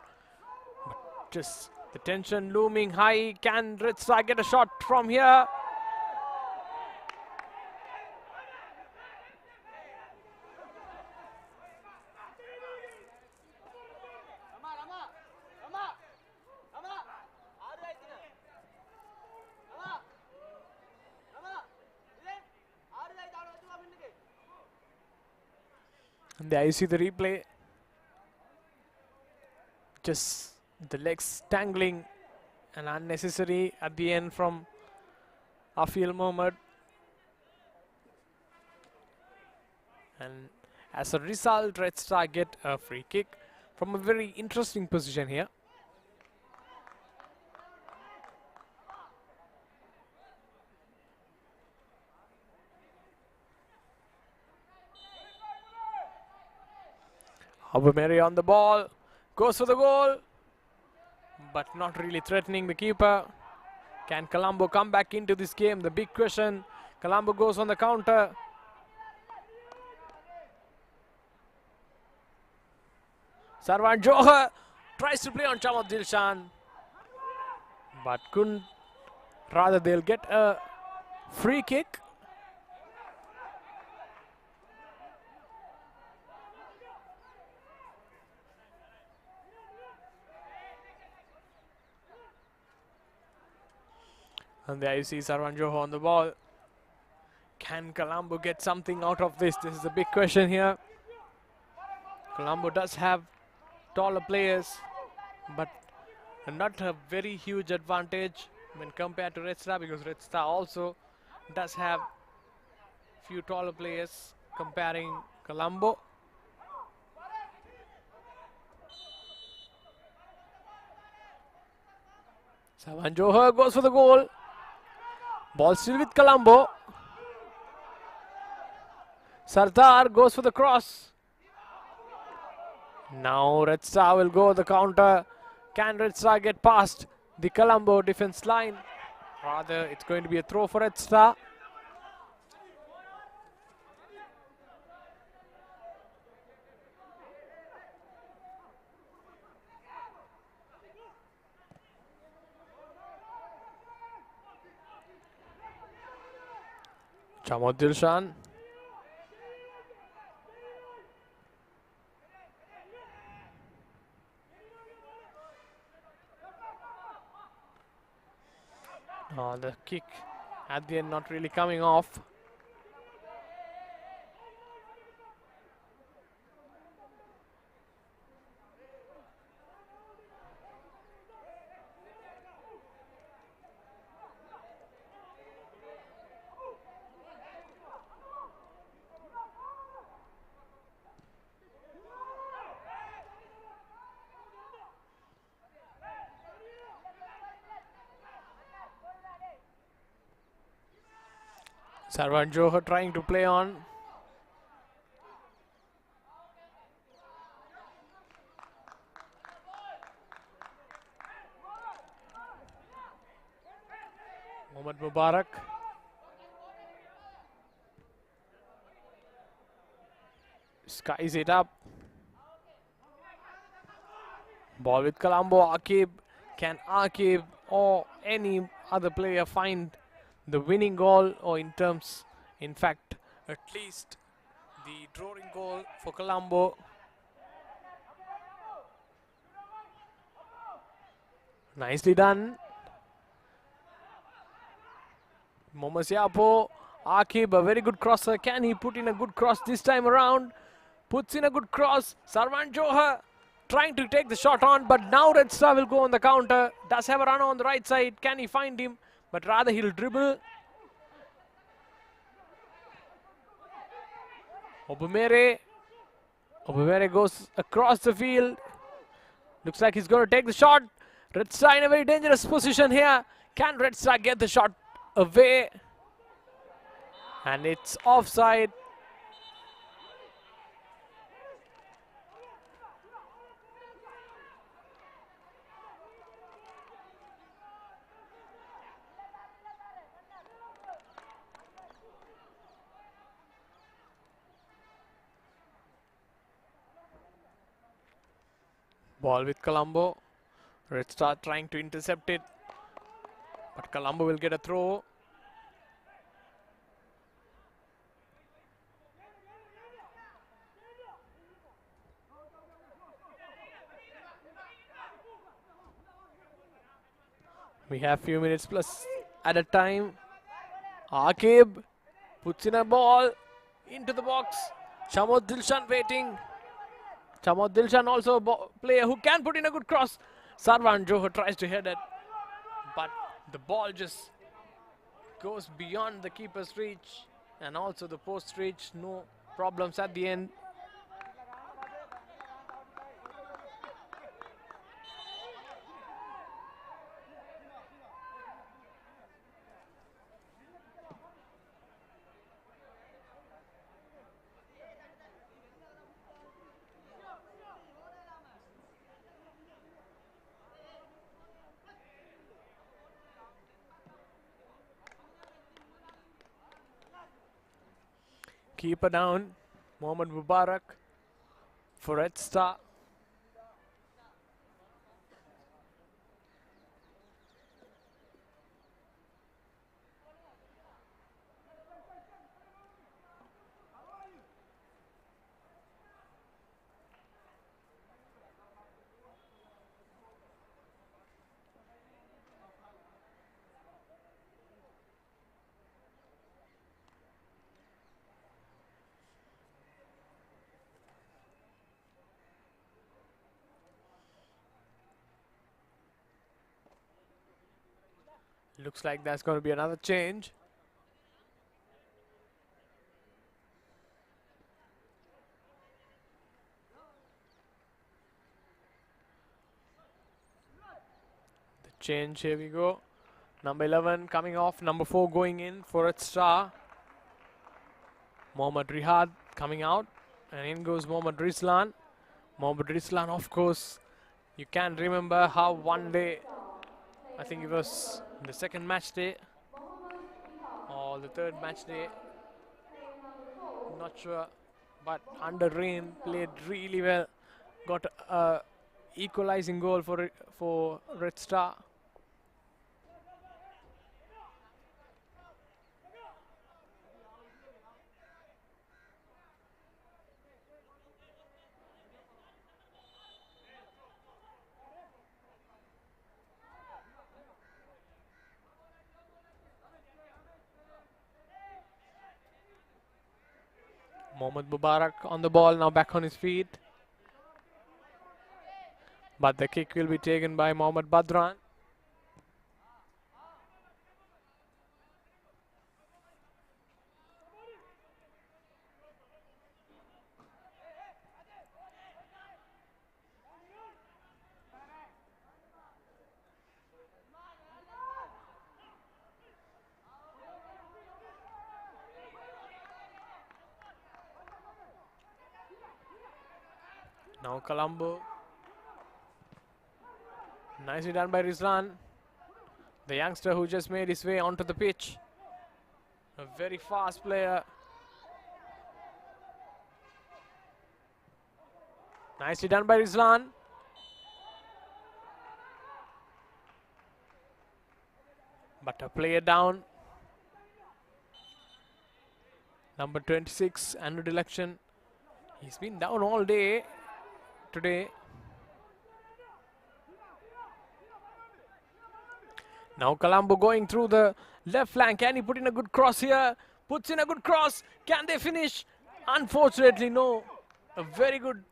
[SPEAKER 4] But just the tension looming high. Can Red Star get a shot from here? And there you see the replay. Just the legs tangling and unnecessary at the end from Afil Mohammed. And as a result, Red Star get a free kick from a very interesting position here. Aubameyang on the ball, goes for the goal, but not really threatening the keeper. Can Colombo come back into this game? The big question. Colombo goes on the counter. Sarwan Johar tries to play on Chamad Dilshan, but couldn't. Rather, they'll get a free kick. And there you see Sarwan Johar on the ball. Can Colombo get something out of this? This is a big question here. Colombo does have taller players, but not a very huge advantage when compared to Red Star, because Red Star also does have few taller players comparing Colombo. Savan Johar goes for the goal. Ball still with Colombo. Sardar goes for the cross. Now Red Star will go the counter. Can Red Star get past the Colombo defense line? Rather, it's going to be a throw for Red Star. Chamod Dilshan. The kick at the end not really coming off. Sarwan Johar trying to play on. Mohammad Mubarak. Skies it up. Ball with Colombo. Akib. Can Akib or any other player find the winning goal, or in fact, at least the drawing goal for Colombo? Nicely done. Mohammad Siapo. Akib, a very good crosser. Can he put in a good cross this time around? Puts in a good cross. Sarwan Johar trying to take the shot on, but now Red Star will go on the counter. Does have a runner on the right side. Can he find him? But rather he'll dribble. Obumere goes across the field. Looks like he's going to take the shot. Red Star in a very dangerous position here. Can Red Star get the shot away? And it's offside. Ball with Colombo. Red Star trying to intercept it, but Colombo will get a throw. We have few minutes plus at a time. Akib puts in a ball into the box. Chamod Dilshan waiting. Chamod Dilshan also a player who can put in a good cross. Sarwan Johar tries to head it, but the ball just goes beyond the keeper's reach and also the post reach. No problems at the end. Keeper down. Mohammad Mubarak for Red Star. Looks like there's going to be another change. The change, here we go. Number 11 coming off, number 4 going in for its star. Mohammad Rihad coming out, and in goes Mohammad Rizlan. Mohammad Rizlan, of course, you can remember how one day, I think it was the second match day or the third match day, not sure, but under rain played really well, got a equalizing goal for Red Star. Mohammad Mubarak on the ball, now back on his feet. But the kick will be taken by Mohammad Badran. Now Colombo. Nicely done by Rizlan, the youngster who just made his way onto the pitch. A very fast player. Nicely done by Rizlan. But a player down. Number 26, Andrew Delection. He's been down all day today. Now Colombo going through the left flank. Can he put in a good cross here? Puts in a good cross. Can they finish? Unfortunately, no. A very good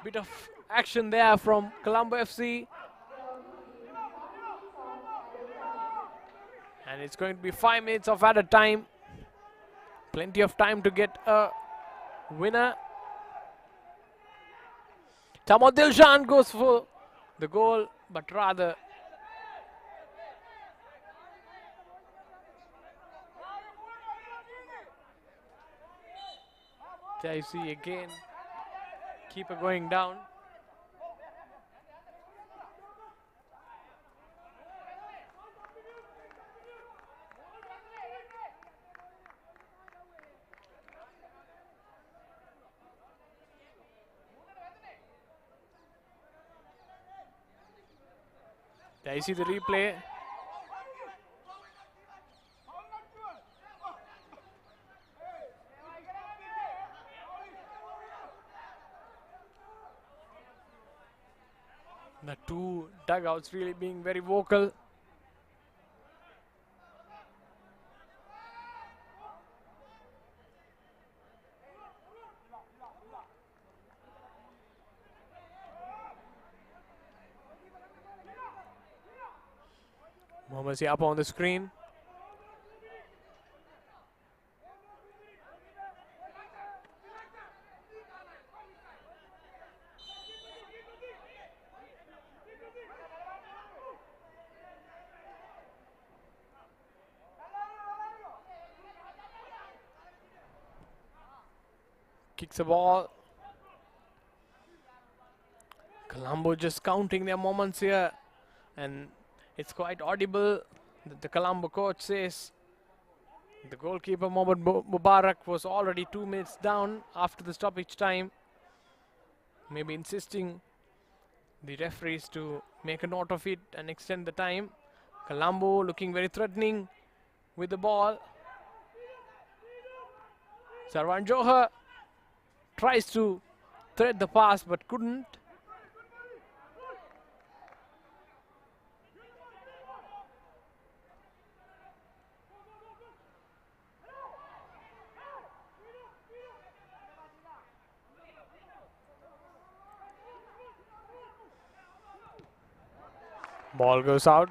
[SPEAKER 4] bit of action there from Colombo FC. And it's going to be 5 minutes of added time. Plenty of time to get a winner. Tamod Dilshan goes for the goal, but rather there you see again, keeper going down. There you see the replay. The two dugouts really being very vocal. Mohammad up on the screen. Kicks the ball. Colombo just counting their moments here, and it's quite audible that the Colombo coach says the goalkeeper Mohammad Mubarak was already 2 minutes down after the stoppage time. Maybe insisting the referees to make a note of it and extend the time. Colombo looking very threatening with the ball. Sarwan Johar tries to thread the pass but couldn't. Ball goes out.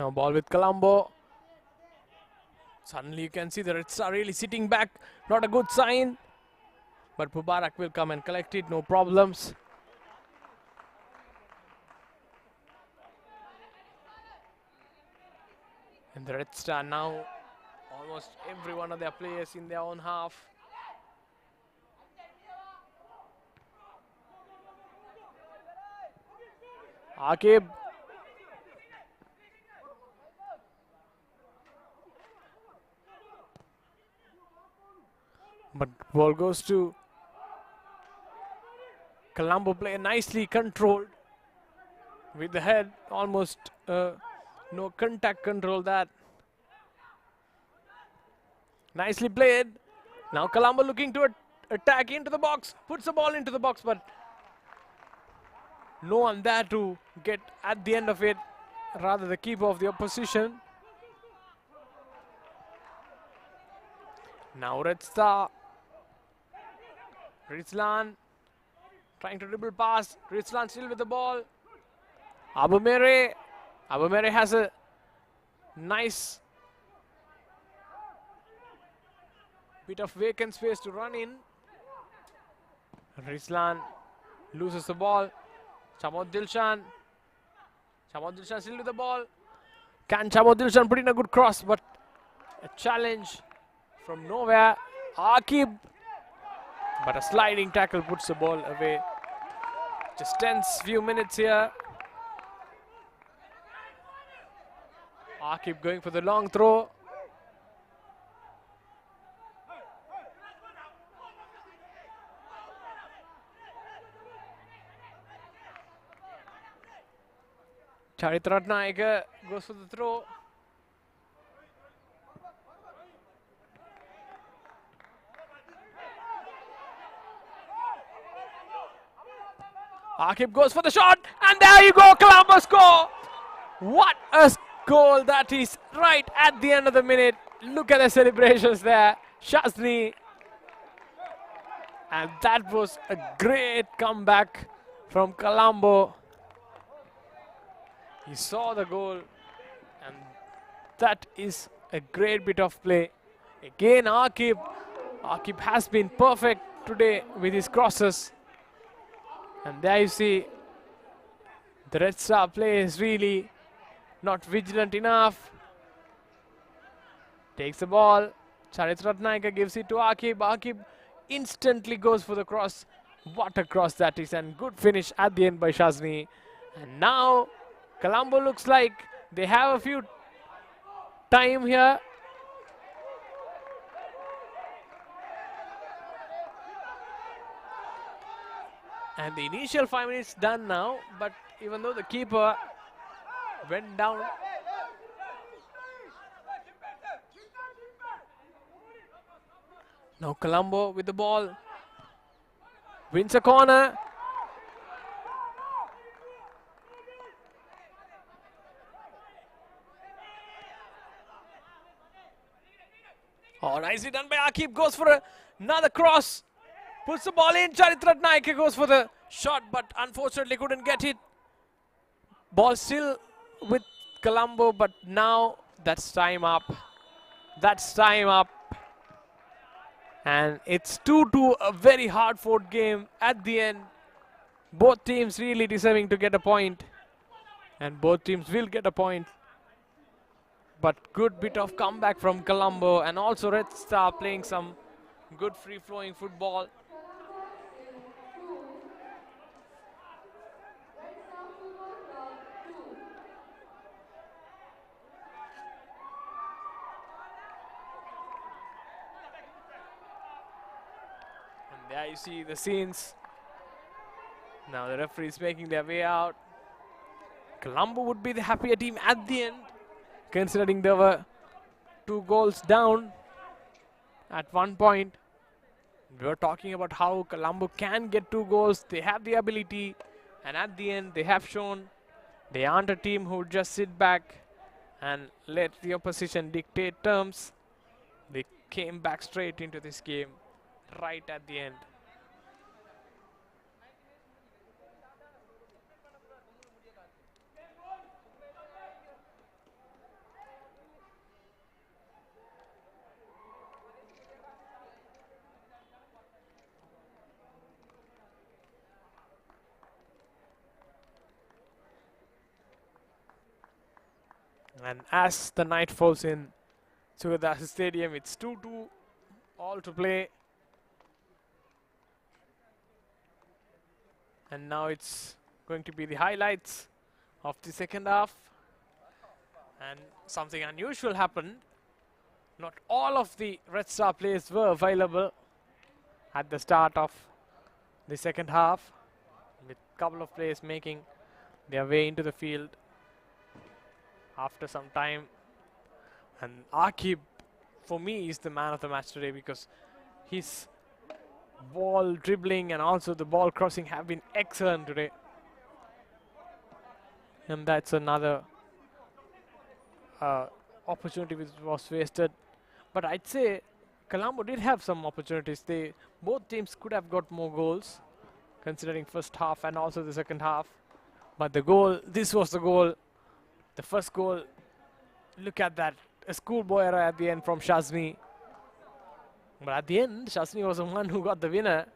[SPEAKER 4] Now ball with Colombo. Suddenly you can see the Red Star really sitting back. Not a good sign. But Mubarak will come and collect it, no problems. And the Red Star now almost every one of their players in their own half. Akib. But ball goes to Colombo, player nicely controlled with the head, almost no contact control that. Nicely played. Now Colombo looking to attack into the box, puts the ball into the box, but no one there to get at the end of it, rather the keeper of the opposition. Now Red Star. Rizlan trying to dribble pass. Rizlan still with the ball. Abumere. Abumere has a nice bit of vacant space to run in. Rizlan loses the ball. Chamod Dilshan. Chamod Dilshan still with the ball. Can Chamod Dilshan put in a good cross, but a challenge from nowhere. Akib. But a sliding tackle puts the ball away. Just tense few minutes here. Akib going for the long throw. Charit Ratnayaka goes for the throw. Akib goes for the shot, and there you go, Colombo score! What a goal that is right at the end of the minute. Look at the celebrations there, Shazni. And that was a great comeback from Colombo. He saw the goal, and that is a great bit of play. Again, Akib has been perfect today with his crosses. And there you see the Red Star play is really not vigilant enough. Takes the ball. Charit Ratnayaka gives it to Akib. Akib instantly goes for the cross. What a cross that is, and good finish at the end by Shazni. And now Colombo looks like they have a few time here. And the initial 5 minutes done now, but even though the keeper went down. Now Colombo with the ball. Wins a corner. Oh, nicely done by Akib. Goes for another cross. Puts the ball in. Charit Ratnayaka goes for the shot, but unfortunately couldn't get it. Ball still with Colombo, but now that's time up. That's time up. And it's 2-2, a very hard-fought game at the end. Both teams really deserving to get a point. And both teams will get a point. But good bit of comeback from Colombo, and also Red Star playing some good free-flowing football. And there you see the scenes. Now the referee is making their way out. Colombo would be the happier team at the end, considering there were 2 goals down at one point. We were talking about how Colombo can get 2 goals. They have the ability, and at the end they have shown they aren't a team who would just sit back and let the opposition dictate terms. They came back straight into this game right at the end. And as the night falls in to the stadium, it's 2-2 all to play. And now it's going to be the highlights of the second half. And something unusual happened. Not all of the Red Star players were available at the start of the second half, with a couple of players making their way into the field after some time. And Akib, for me, is the man of the match today, because his ball dribbling and also the ball crossing have been excellent today. And that's another opportunity which was wasted. But I'd say Colombo did have some opportunities. Both teams could have got more goals, considering first half and also the second half. But the goal, this was the goal. The first goal, look at that. A schoolboy error at the end from Shazni. But at the end, Shazni was the one who got the winner.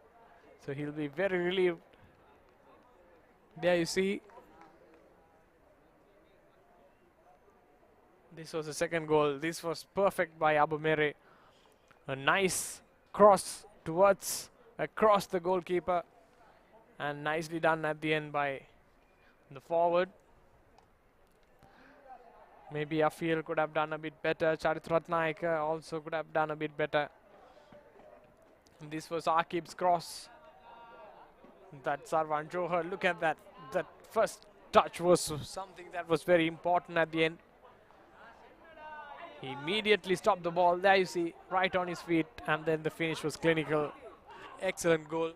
[SPEAKER 4] So he'll be very relieved. There you see. This was the second goal. This was perfect by Abumere. A nice cross across the goalkeeper. And nicely done at the end by the forward. Maybe Afil could have done a bit better. Charit Ratnaika also could have done a bit better. This was Akib's cross. That Sarwan Johar, look at that. That first touch was something that was very important at the end. He immediately stopped the ball. There you see, right on his feet. And then the finish was clinical. Excellent goal.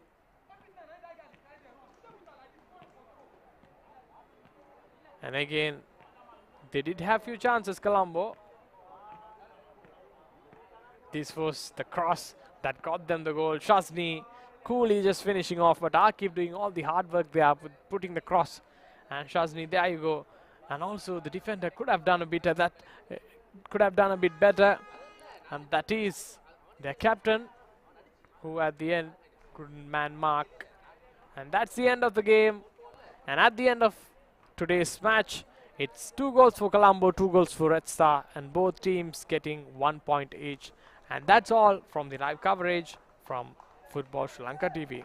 [SPEAKER 4] And again, they did have few chances, Colombo. This was the cross that got them the goal. Shazni coolly just finishing off, but Akib doing all the hard work there with putting the cross. And Shazni, there you go. And also the defender could have done a bit of that, could have done a bit better. And that is their captain, who at the end couldn't man mark. And that's the end of the game. And at the end of today's match, it's 2 goals for Colombo, 2 goals for Red Star, and both teams getting 1 point each. And that's all from the live coverage from Football Sri Lanka TV.